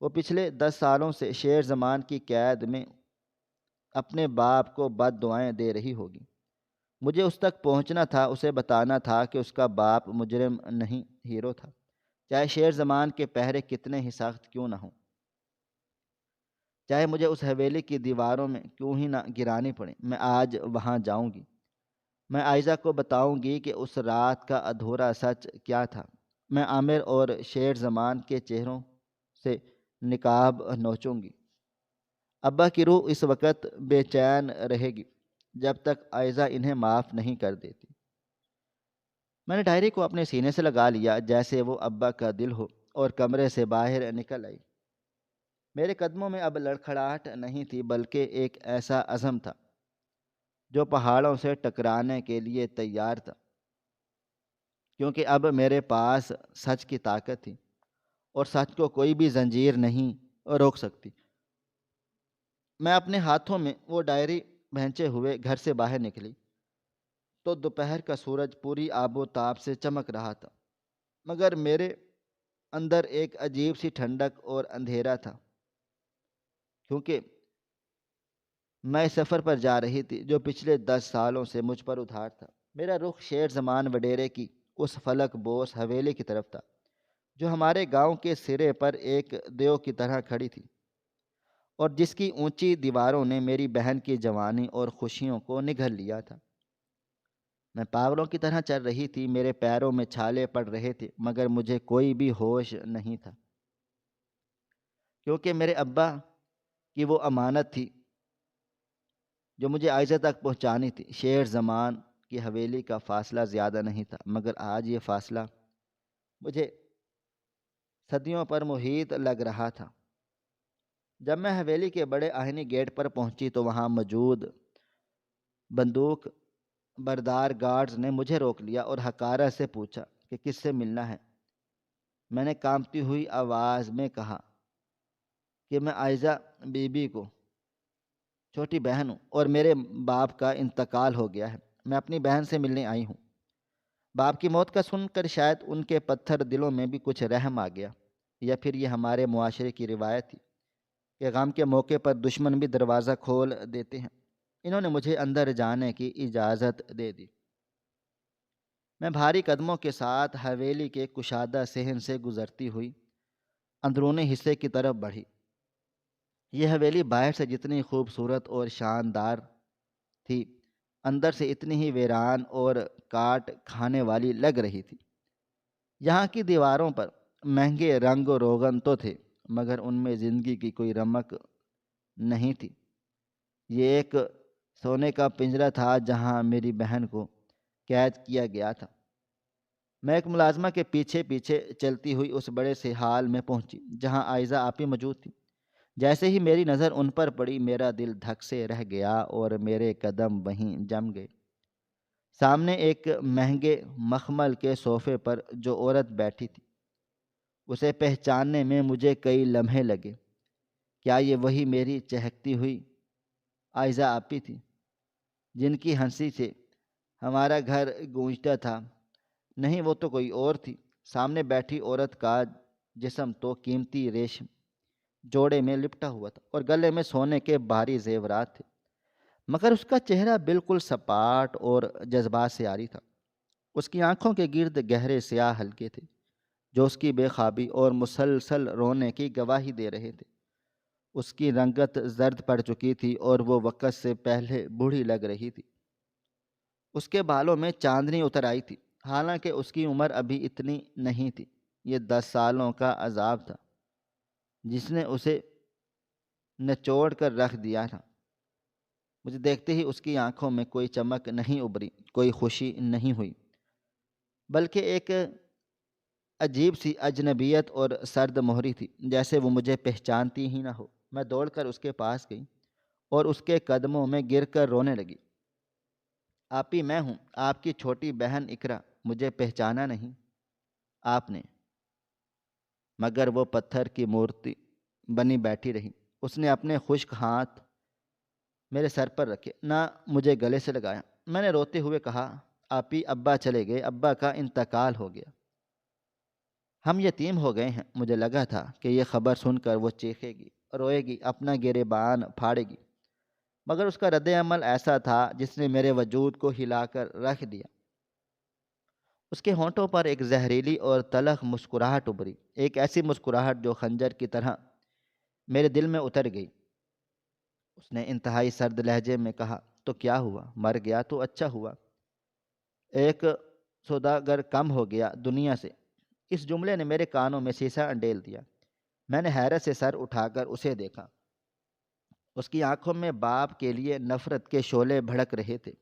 وہ پچھلے 10 سالوں سے شیر زمان کی قید میں اپنے باپ کو بد دعائیں دے رہی ہوگی۔ مجھے اس تک پہنچنا تھا، اسے بتانا تھا کہ اس کا باپ مجرم نہیں، ہیرو تھا، چاہے شیر زمان کے پہرے کتنے ہی سخت کیوں نہ ہوں، چاہے مجھے اس حویلی کی دیواروں میں کیوں ہی نہ گرانی پڑے۔ میں آج وہاں جاؤں گی۔ میں آئزہ کو بتاؤں گی کہ اس رات کا ادھورا سچ کیا تھا۔ میں عامر اور شیر زمان کے چہروں سے نقاب نوچوں گی۔ ابا کی روح اس وقت بے چین رہے گی جب تک آئزہ انہیں معاف نہیں کر دیتی۔ میں نے ڈائری کو اپنے سینے سے لگا لیا جیسے وہ ابا کا دل ہو، اور کمرے سے باہر نکل آئی۔ میرے قدموں میں اب لڑکھڑاہٹ نہیں تھی، بلکہ ایک ایسا عزم تھا جو پہاڑوں سے ٹکرانے کے لیے تیار تھا، کیونکہ اب میرے پاس سچ کی طاقت تھی، اور سچ کو کوئی بھی زنجیر نہیں روک سکتی۔ میں اپنے ہاتھوں میں وہ ڈائری بھینچے ہوئے گھر سے باہر نکلی تو دوپہر کا سورج پوری آب و تاب سے چمک رہا تھا۔ مگر میرے اندر ایک عجیب سی ٹھنڈک اور اندھیرا تھا، کیونکہ میں سفر پر جا رہی تھی جو پچھلے 10 سالوں سے مجھ پر ادھار تھا۔ میرا رخ شیر زمان وڈیرے کی اس فلک بوس حویلی کی طرف تھا جو ہمارے گاؤں کے سرے پر ایک دیو کی طرح کھڑی تھی، اور جس کی اونچی دیواروں نے میری بہن کی جوانی اور خوشیوں کو نگل لیا تھا۔ میں پاگلوں کی طرح چل رہی تھی، میرے پیروں میں چھالے پڑ رہے تھے، مگر مجھے کوئی بھی ہوش نہیں تھا، کیونکہ میرے ابا کی وہ امانت تھی جو مجھے عائزہ تک پہنچانی تھی۔ شیر زمان کی حویلی کا فاصلہ زیادہ نہیں تھا، مگر آج یہ فاصلہ مجھے صدیوں پر محیط لگ رہا تھا۔ جب میں حویلی کے بڑے آہنی گیٹ پر پہنچی تو وہاں موجود بندوق بردار گارڈز نے مجھے روک لیا اور حقارت سے پوچھا کہ کس سے ملنا ہے۔ میں نے کانپتی ہوئی آواز میں کہا کہ میں عائزہ بی بی کو چھوٹی بہن ہوں اور میرے باپ کا انتقال ہو گیا ہے۔ میں اپنی بہن سے ملنے آئی ہوں۔ باپ کی موت کا سن کر شاید ان کے پتھر دلوں میں بھی کچھ رحم آ گیا، یا پھر یہ ہمارے معاشرے کی روایت تھی کہ غم کے موقع پر دشمن بھی دروازہ کھول دیتے ہیں۔ انہوں نے مجھے اندر جانے کی اجازت دے دی۔ میں بھاری قدموں کے ساتھ حویلی کے کشادہ صحن سے گزرتی ہوئی اندرونی حصے کی طرف بڑھی۔ یہ حویلی باہر سے جتنی خوبصورت اور شاندار تھی، اندر سے اتنی ہی ویران اور کاٹ کھانے والی لگ رہی تھی۔ یہاں کی دیواروں پر مہنگے رنگ و روغن تو تھے، مگر ان میں زندگی کی کوئی رمق نہیں تھی۔ یہ ایک سونے کا پنجرہ تھا جہاں میری بہن کو قید کیا گیا تھا۔ میں ایک ملازمہ کے پیچھے پیچھے چلتی ہوئی اس بڑے سے ہال میں پہنچی جہاں عائزہ آپی موجود تھی۔ جیسے ہی میری نظر ان پر پڑی، میرا دل دھک سے رہ گیا اور میرے قدم وہیں جم گئے۔ سامنے ایک مہنگے مخمل کے صوفے پر جو عورت بیٹھی تھی، اسے پہچاننے میں مجھے کئی لمحے لگے۔ کیا یہ وہی میری چہکتی ہوئی عائزہ آپی تھی جن کی ہنسی سے ہمارا گھر گونجتا تھا؟ نہیں، وہ تو کوئی اور تھی۔ سامنے بیٹھی عورت کا جسم تو قیمتی ریشم جوڑے میں لپٹا ہوا تھا اور گلے میں سونے کے بھاری زیورات تھے، مگر اس کا چہرہ بالکل سپاٹ اور جذبات سے عاری تھا۔ اس کی آنکھوں کے گرد گہرے سیاہ حلقے تھے جو اس کی بے خوابی اور مسلسل رونے کی گواہی دے رہے تھے۔ اس کی رنگت زرد پڑ چکی تھی اور وہ وقت سے پہلے بوڑھی لگ رہی تھی۔ اس کے بالوں میں چاندنی اتر آئی تھی، حالانکہ اس کی عمر ابھی اتنی نہیں تھی۔ یہ 10 سالوں کا عذاب تھا جس نے اسے نچوڑ کر رکھ دیا تھا۔ مجھے دیکھتے ہی اس کی آنکھوں میں کوئی چمک نہیں ابھری، کوئی خوشی نہیں ہوئی، بلکہ ایک عجیب سی اجنبیت اور سرد مہری تھی، جیسے وہ مجھے پہچانتی ہی نہ ہو۔ میں دوڑ کر اس کے پاس گئی اور اس کے قدموں میں گر کر رونے لگی۔ آپی، میں ہوں، آپ کی چھوٹی بہن اقرا۔ مجھے پہچانا نہیں آپ نے؟ مگر وہ پتھر کی مورتی بنی بیٹھی رہی۔ اس نے اپنے خشک ہاتھ میرے سر پر رکھے، نہ مجھے گلے سے لگایا۔ میں نے روتے ہوئے کہا، آپی، ابا چلے گئے، ابا کا انتقال ہو گیا، ہم یتیم ہو گئے ہیں۔ مجھے لگا تھا کہ یہ خبر سن کر وہ چیخے گی، روئے گی، اپنا گریبان پھاڑے گی، مگر اس کا رد عمل ایسا تھا جس نے میرے وجود کو ہلا کر رکھ دیا۔ اس کے ہونٹوں پر ایک زہریلی اور تلخ مسکراہٹ ابھری، ایک ایسی مسکراہٹ جو خنجر کی طرح میرے دل میں اتر گئی۔ اس نے انتہائی سرد لہجے میں کہا، تو کیا ہوا؟ مر گیا تو اچھا ہوا، ایک سوداگر کم ہو گیا دنیا سے۔ اس جملے نے میرے کانوں میں سیسا انڈیل دیا۔ میں نے حیرت سے سر اٹھا کر اسے دیکھا۔ اس کی آنکھوں میں باپ کے لیے نفرت کے شعلے بھڑک رہے تھے۔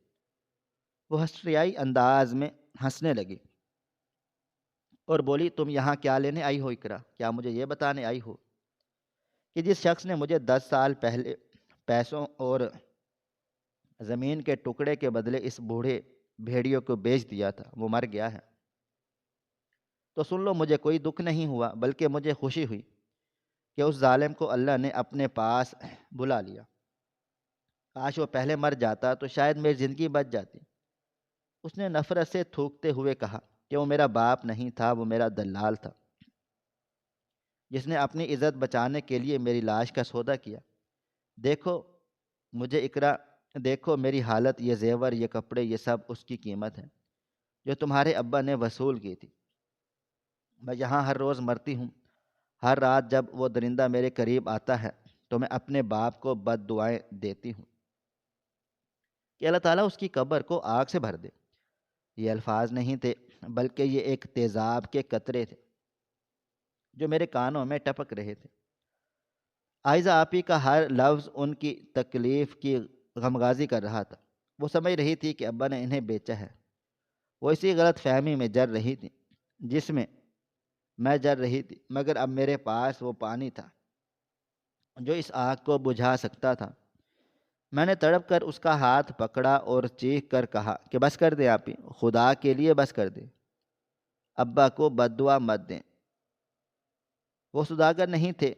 وہ ہسٹریائی انداز میں ہنسنے لگی اور بولی، تم یہاں کیا لینے آئی ہو اقرا؟ کیا مجھے یہ بتانے آئی ہو کہ جس شخص نے مجھے 10 سال پہلے پیسوں اور زمین کے ٹکڑے کے بدلے اس بوڑھے بھیڑیوں کو بیچ دیا تھا، وہ مر گیا ہے؟ تو سن لو، مجھے کوئی دکھ نہیں ہوا، بلکہ مجھے خوشی ہوئی کہ اس ظالم کو اللہ نے اپنے پاس بلا لیا۔ کاش وہ پہلے مر جاتا تو شاید میری زندگی بچ جاتی۔ اس نے نفرت سے تھوکتے ہوئے کہا، کہ وہ میرا باپ نہیں تھا، وہ میرا دلال تھا، جس نے اپنی عزت بچانے کے لیے میری لاش کا سودا کیا۔ دیکھو مجھے اقرا، دیکھو میری حالت، یہ زیور، یہ کپڑے، یہ سب اس کی قیمت ہے جو تمہارے ابا نے وصول کی تھی۔ میں یہاں ہر روز مرتی ہوں، ہر رات جب وہ درندہ میرے قریب آتا ہے تو میں اپنے باپ کو بد دعائیں دیتی ہوں کہ اللہ تعالیٰ اس کی قبر کو آگ سے بھر دے۔ یہ الفاظ نہیں تھے، بلکہ یہ ایک تیزاب کے قطرے تھے جو میرے کانوں میں ٹپک رہے تھے۔ عائزہ آپی کا ہر لفظ ان کی تکلیف کی غمگازی کر رہا تھا۔ وہ سمجھ رہی تھی کہ ابا نے انہیں بیچا ہے۔ وہ اسی غلط فہمی میں جر رہی تھی جس میں جر رہی تھی، مگر اب میرے پاس وہ پانی تھا جو اس آگ کو بجھا سکتا تھا۔ میں نے تڑپ کر اس کا ہاتھ پکڑا اور چیخ کر کہا کہ بس کر دیں آپی، خدا کے لیے بس کر دیں، ابا کو بد دعا مت دیں۔ وہ سوداگر نہیں تھے،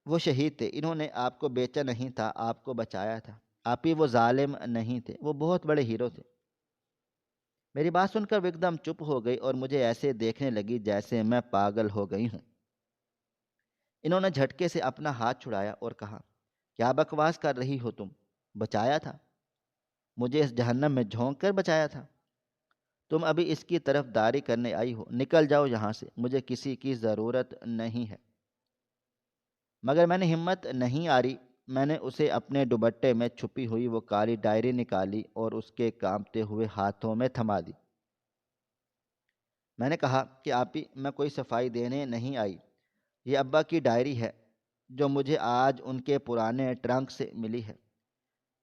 وہ شہید تھے۔ انہوں نے آپ کو بیچا نہیں تھا، آپ کو بچایا تھا۔ آپی وہ ظالم نہیں تھے، وہ بہت بڑے ہیرو تھے۔ میری بات سن کر وہ ایک دم چپ ہو گئی اور مجھے ایسے دیکھنے لگی جیسے میں پاگل ہو گئی ہوں۔ انہوں نے جھٹکے سے اپنا ہاتھ چھڑایا اور کہا، کیا بکواس کر رہی ہو تم؟ بچایا تھا، مجھے اس جہنم میں جھونک کر بچایا تھا۔ تم ابھی اس کی طرف داری کرنے آئی ہو، نکل جاؤ یہاں سے، مجھے کسی کی ضرورت نہیں ہے۔ مگر میں نے ہمت نہیں آری، میں نے اسے اپنے دوپٹے میں چھپی ہوئی وہ کالی ڈائری نکالی اور اس کے کانپتے ہوئے ہاتھوں میں تھما دی۔ میں نے کہا کہ آپی، میں کوئی صفائی دینے نہیں آئی، یہ ابا کی ڈائری ہے جو مجھے آج ان کے پرانے ٹرنک سے ملی ہے۔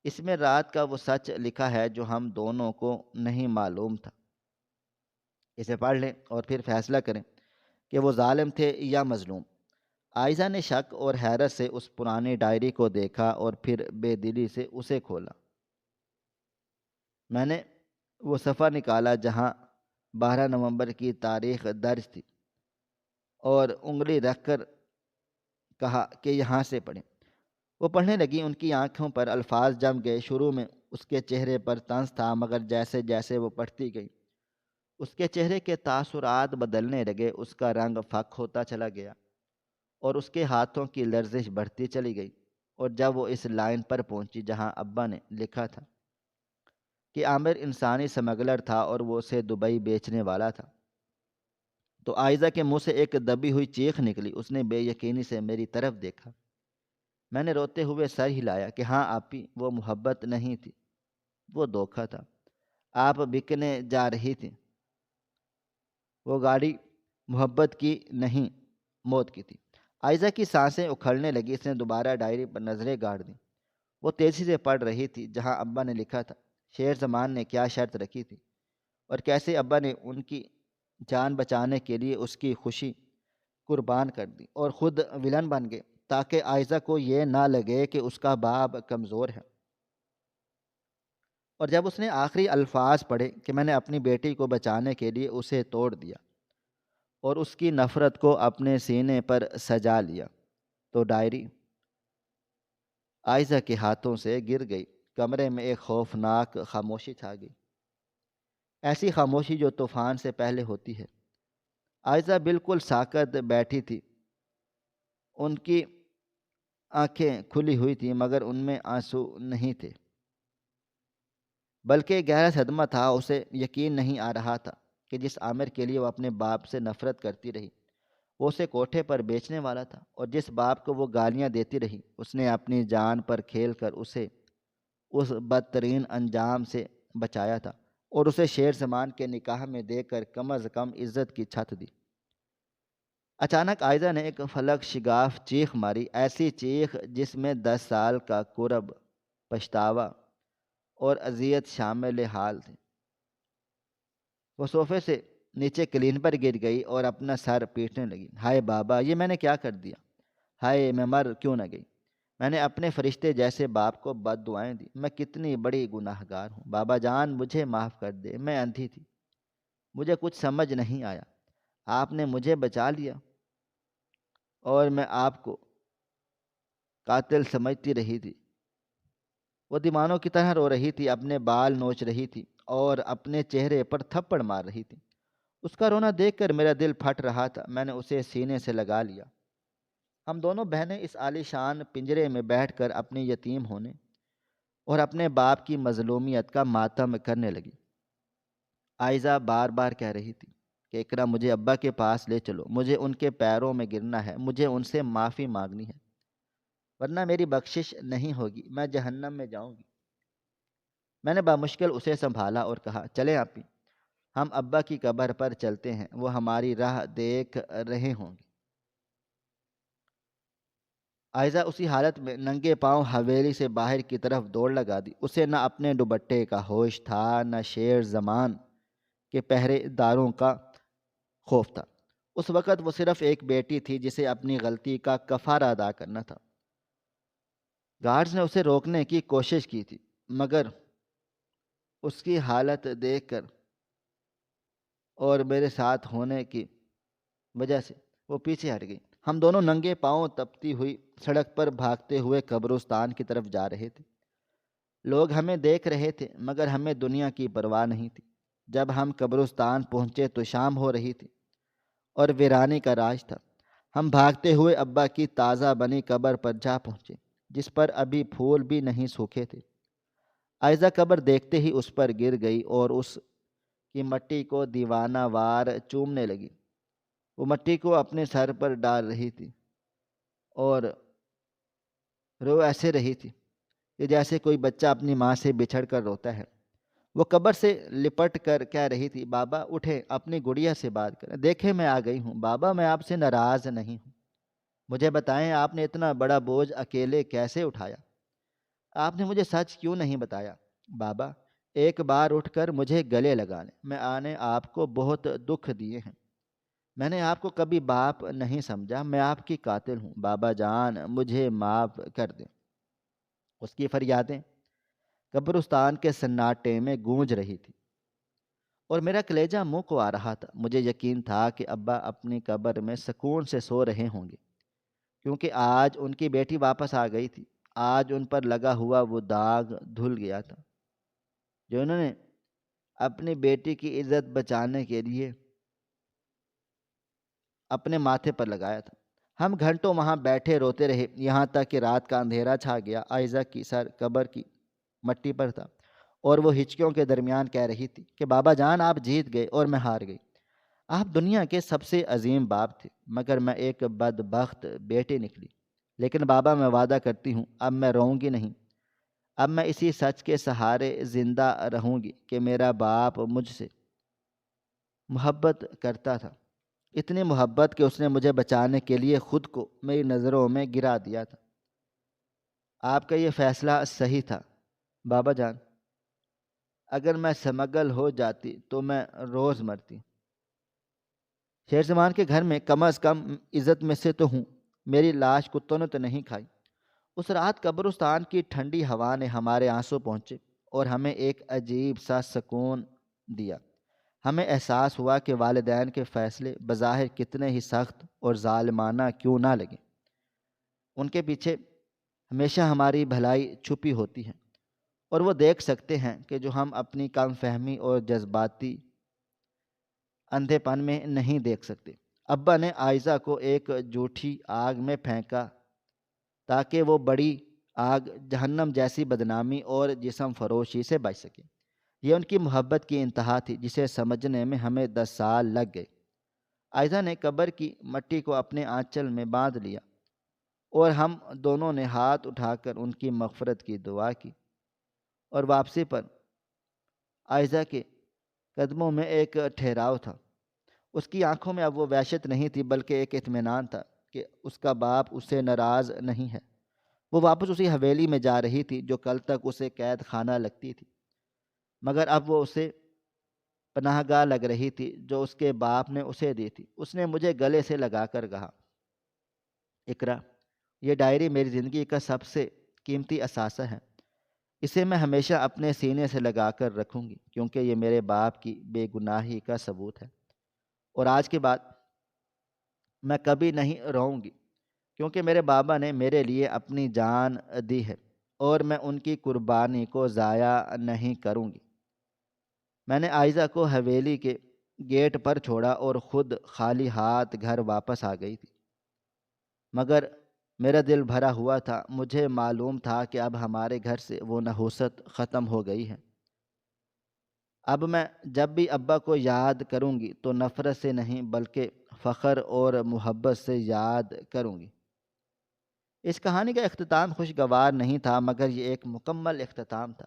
اس میں رات کا وہ سچ لکھا ہے جو ہم دونوں کو نہیں معلوم تھا۔ اسے پڑھ لیں اور پھر فیصلہ کریں کہ وہ ظالم تھے یا مظلوم۔ عائزہ نے شک اور حیرت سے اس پرانی ڈائری کو دیکھا اور پھر بے دلی سے اسے کھولا۔ میں نے وہ صفحہ نکالا جہاں 12 نومبر کی تاریخ درج تھی اور انگلی رکھ کر کہا کہ یہاں سے پڑھیں۔ وہ پڑھنے لگی، ان کی آنکھوں پر الفاظ جم گئے۔ شروع میں اس کے چہرے پر طنز تھا، مگر جیسے جیسے وہ پڑھتی گئی اس کے چہرے کے تاثرات بدلنے لگے، اس کا رنگ پھک ہوتا چلا گیا اور اس کے ہاتھوں کی لرزش بڑھتی چلی گئی۔ اور جب وہ اس لائن پر پہنچی جہاں ابا نے لکھا تھا کہ عامر انسانی سمگلر تھا اور وہ اسے دبئی بیچنے والا تھا، تو عائزہ کے منہ سے ایک دبی ہوئی چیخ نکلی۔ اس نے بے یقینی سے میری طرف دیکھا۔ میں نے روتے ہوئے سر ہلایا کہ ہاں آپی، وہ محبت نہیں تھی، وہ دھوکہ تھا۔ آپ بکنے جا رہی تھیں، وہ گاڑی محبت کی نہیں، موت کی تھی۔ عائزہ کی سانسیں اکھڑنے لگی۔ اس نے دوبارہ ڈائری پر نظریں گاڑ دیں۔ وہ تیزی سے پڑھ رہی تھی جہاں ابا نے لکھا تھا، شیر زمان نے کیا شرط رکھی تھی اور کیسے ابا نے ان کی جان بچانے کے لیے اس کی خوشی قربان کر دی اور خود ولن بن گئے تاکہ عائزہ کو یہ نہ لگے کہ اس کا باپ کمزور ہے۔ اور جب اس نے آخری الفاظ پڑھے کہ میں نے اپنی بیٹی کو بچانے کے لیے اسے توڑ دیا اور اس کی نفرت کو اپنے سینے پر سجا لیا، تو ڈائری عائزہ کے ہاتھوں سے گر گئی۔ کمرے میں ایک خوفناک خاموشی چھا گئی، ایسی خاموشی جو طوفان سے پہلے ہوتی ہے۔ عائزہ بالکل ساکت بیٹھی تھی، ان کی آنکھیں کھلی ہوئی تھیں مگر ان میں آنسو نہیں تھے، بلکہ گہرا صدمہ تھا۔ اسے یقین نہیں آ رہا تھا کہ جس عامر کے لیے وہ اپنے باپ سے نفرت کرتی رہی، وہ اسے کوٹھے پر بیچنے والا تھا، اور جس باپ کو وہ گالیاں دیتی رہی، اس نے اپنی جان پر کھیل کر اسے اس بدترین انجام سے بچایا تھا اور اسے شیر زمان کے نکاح میں دے کر کم از کم عزت کی چھت دی۔ اچانک عائزہ نے ایک فلک شگاف چیخ ماری، ایسی چیخ جس میں 10 سال کا کرب، پچھتاوا اور اذیت شامل حال تھے۔ وہ صوفے سے نیچے کلین پر گر گئی اور اپنا سر پیٹنے لگی۔ ہائے بابا، یہ میں نے کیا کر دیا؟ ہائے، میں مر کیوں نہ گئی؟ میں نے اپنے فرشتے جیسے باپ کو بد دعائیں دی۔ میں کتنی بڑی گناہ گار ہوں۔ بابا جان، مجھے معاف کر دے، میں اندھی تھی، مجھے کچھ سمجھ نہیں آیا، آپ نے مجھے بچا لیا اور میں آپ کو قاتل سمجھتی رہی تھی۔ وہ دیوانوں کی طرح رو رہی تھی، اپنے بال نوچ رہی تھی اور اپنے چہرے پر تھپڑ مار رہی تھی۔ اس کا رونا دیکھ کر میرا دل پھٹ رہا تھا، میں نے اسے سینے سے لگا لیا۔ ہم دونوں بہنیں اس عالی شان پنجرے میں بیٹھ کر اپنی یتیم ہونے اور اپنے باپ کی مظلومیت کا ماتم کرنے لگی۔ آئزہ بار بار کہہ رہی تھی کہ اقرا مجھے ابا کے پاس لے چلو، مجھے ان کے پیروں میں گرنا ہے، مجھے ان سے معافی مانگنی ہے، ورنہ میری بخشش نہیں ہوگی، میں جہنم میں جاؤں گی۔ میں نے بامشکل اسے سنبھالا اور کہا، چلیں آپی، ہم ابا کی قبر پر چلتے ہیں، وہ ہماری راہ دیکھ رہے ہوں گے۔ آئزہ اسی حالت میں ننگے پاؤں حویلی سے باہر کی طرف دوڑ لگا دی۔ اسے نہ اپنے دوپٹے کا ہوش تھا، نہ شیر زمان کے پہرے داروں کا خوف تھا۔ اس وقت وہ صرف ایک بیٹی تھی جسے اپنی غلطی کا کفارہ ادا کرنا تھا۔ گارڈز نے اسے روکنے کی کوشش کی تھی، مگر اس کی حالت دیکھ کر اور میرے ساتھ ہونے کی وجہ سے وہ پیچھے ہٹ گئی۔ ہم دونوں ننگے پاؤں تپتی ہوئی سڑک پر بھاگتے ہوئے قبرستان کی طرف جا رہے تھے۔ لوگ ہمیں دیکھ رہے تھے مگر ہمیں دنیا کی پرواہ نہیں تھی۔ جب ہم قبرستان پہنچے تو شام ہو رہی تھی اور ویرانی کا راج تھا۔ ہم بھاگتے ہوئے ابا کی تازہ بنی قبر پر جا پہنچے، جس پر ابھی پھول بھی نہیں سوکھے تھے۔ آئزہ قبر دیکھتے ہی اس پر گر گئی اور اس کی مٹی کو دیوانہ وار چومنے لگی۔ وہ مٹی کو اپنے سر پر ڈال رہی تھی اور رو ایسے رہی تھی کہ جیسے کوئی بچہ اپنی ماں سے بچھڑ کر روتا ہے۔ وہ قبر سے لپٹ کر کہہ رہی تھی، بابا اٹھیں، اپنی گڑیا سے بات کریں، دیکھیں میں آ گئی ہوں، بابا میں آپ سے ناراض نہیں ہوں، مجھے بتائیں آپ نے اتنا بڑا بوجھ اکیلے کیسے اٹھایا؟ آپ نے مجھے سچ کیوں نہیں بتایا؟ بابا ایک بار اٹھ کر مجھے گلے لگا لیں، میں نے آپ کو بہت دکھ دیے ہیں، میں نے آپ کو کبھی باپ نہیں سمجھا، میں آپ کی قاتل ہوں، بابا جان مجھے معاف کر دیں۔ اس کی فریادیں قبرستان کے سناٹے میں گونج رہی تھی اور میرا کلیجہ منہ کو آ رہا تھا۔ مجھے یقین تھا کہ ابا اپنی قبر میں سکون سے سو رہے ہوں گے، کیونکہ آج ان کی بیٹی واپس آ گئی تھی۔ آج ان پر لگا ہوا وہ داغ دھل گیا تھا جو انہوں نے اپنی بیٹی کی عزت بچانے کے لیے اپنے ماتھے پر لگایا تھا۔ ہم گھنٹوں وہاں بیٹھے روتے رہے، یہاں تک کہ رات کا اندھیرا چھا گیا۔ آئزہ کی سر قبر کی مٹی پر تھا اور وہ ہچکیوں کے درمیان کہہ رہی تھی کہ بابا جان آپ جیت گئے اور میں ہار گئی۔ آپ دنیا کے سب سے عظیم باپ تھے، مگر میں ایک بدبخت بیٹی نکلی۔ لیکن بابا میں وعدہ کرتی ہوں اب میں روؤں گی نہیں، اب میں اسی سچ کے سہارے زندہ رہوں گی کہ میرا باپ مجھ سے محبت کرتا تھا، اتنی محبت کہ اس نے مجھے بچانے کے لیے خود کو میری نظروں میں گرا دیا تھا۔ آپ کا یہ فیصلہ صحیح تھا بابا جان، اگر میں سمگل ہو جاتی تو میں روز مرتی۔ شیر زمان کے گھر میں کم از کم عزت میں سے تو ہوں، میری لاش کتوں نے تو نہیں کھائی۔ اس رات قبرستان کی ٹھنڈی ہوا نے ہمارے آنسو پہنچے اور ہمیں ایک عجیب سا سکون دیا۔ ہمیں احساس ہوا کہ والدین کے فیصلے بظاہر کتنے ہی سخت اور ظالمانہ کیوں نہ لگیں، ان کے پیچھے ہمیشہ ہماری بھلائی چھپی ہوتی ہے، اور وہ دیکھ سکتے ہیں کہ جو ہم اپنی کم فہمی اور جذباتی اندھے پن میں نہیں دیکھ سکتے۔ ابا نے آئزہ کو ایک جھوٹی آگ میں پھینکا تاکہ وہ بڑی آگ جہنم جیسی بدنامی اور جسم فروشی سے بچ سکے۔ یہ ان کی محبت کی انتہا تھی جسے سمجھنے میں ہمیں 10 سال لگ گئے۔ آئزہ نے قبر کی مٹی کو اپنے آنچل میں باندھ لیا اور ہم دونوں نے ہاتھ اٹھا کر ان کی مغفرت کی دعا کی، اور واپسی پر آئزہ کے قدموں میں ایک ٹھہراؤ تھا۔ اس کی آنکھوں میں اب وہ وحشت نہیں تھی بلکہ ایک اطمینان تھا کہ اس کا باپ اس سے ناراض نہیں ہے۔ وہ واپس اسی حویلی میں جا رہی تھی جو کل تک اسے قید خانہ لگتی تھی، مگر اب وہ اسے پناہ گاہ لگ رہی تھی جو اس کے باپ نے اسے دی تھی۔ اس نے مجھے گلے سے لگا کر کہا، اقرا یہ ڈائری میری زندگی کا سب سے قیمتی اثاثہ ہے، اسے میں ہمیشہ اپنے سینے سے لگا کر رکھوں گی کیونکہ یہ میرے باپ کی بے گناہی کا ثبوت ہے، اور آج کے بعد میں کبھی نہیں روؤں گی کیونکہ میرے بابا نے میرے لیے اپنی جان دی ہے اور میں ان کی قربانی کو ضائع نہیں کروں گی۔ میں نے آئزہ کو حویلی کے گیٹ پر چھوڑا اور خود خالی ہاتھ گھر واپس آ گئی تھی، مگر میرا دل بھرا ہوا تھا۔ مجھے معلوم تھا کہ اب ہمارے گھر سے وہ نحوست ختم ہو گئی ہے۔ اب میں جب بھی ابا کو یاد کروں گی تو نفرت سے نہیں بلکہ فخر اور محبت سے یاد کروں گی۔ اس کہانی کا اختتام خوشگوار نہیں تھا، مگر یہ ایک مکمل اختتام تھا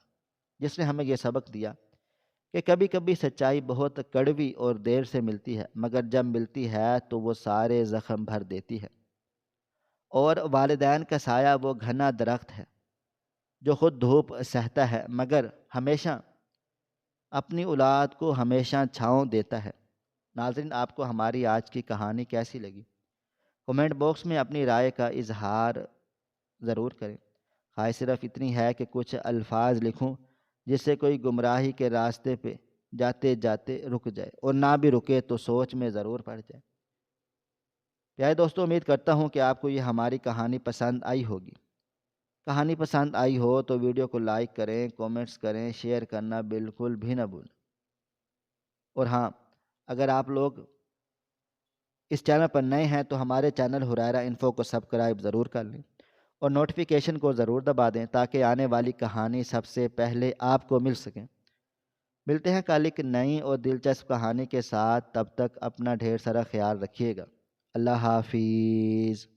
جس نے ہمیں یہ سبق دیا کہ کبھی کبھی سچائی بہت کڑوی اور دیر سے ملتی ہے، مگر جب ملتی ہے تو وہ سارے زخم بھر دیتی ہے۔ اور والدین کا سایہ وہ گھنا درخت ہے جو خود دھوپ سہتا ہے مگر ہمیشہ اپنی اولاد کو ہمیشہ چھاؤں دیتا ہے۔ ناظرین، آپ کو ہماری آج کی کہانی کیسی لگی؟ کمنٹ باکس میں اپنی رائے کا اظہار ضرور کریں۔ خواہش صرف اتنی ہے کہ کچھ الفاظ لکھوں جس سے کوئی گمراہی کے راستے پہ جاتے جاتے رک جائے، اور نہ بھی رکے تو سوچ میں ضرور پڑ جائے۔ پیارے دوستوں، امید کرتا ہوں کہ آپ کو یہ ہماری کہانی پسند آئی ہوگی۔ کہانی پسند آئی ہو تو ویڈیو کو لائک کریں، کومنٹس کریں، شیئر کرنا بالکل بھی نہ بھولیں۔ اور ہاں، اگر آپ لوگ اس چینل پر نئے ہیں تو ہمارے چینل ہریرہ انفو کو سبسکرائب ضرور کر لیں اور نوٹیفیکیشن کو ضرور دبا دیں تاکہ آنے والی کہانی سب سے پہلے آپ کو مل سکیں۔ ملتے ہیں کل ایک نئی اور دلچسپ کہانی کے ساتھ، تب تک اپنا ڈھیر سارا خیال رکھیے گا۔ اللہ حافظ۔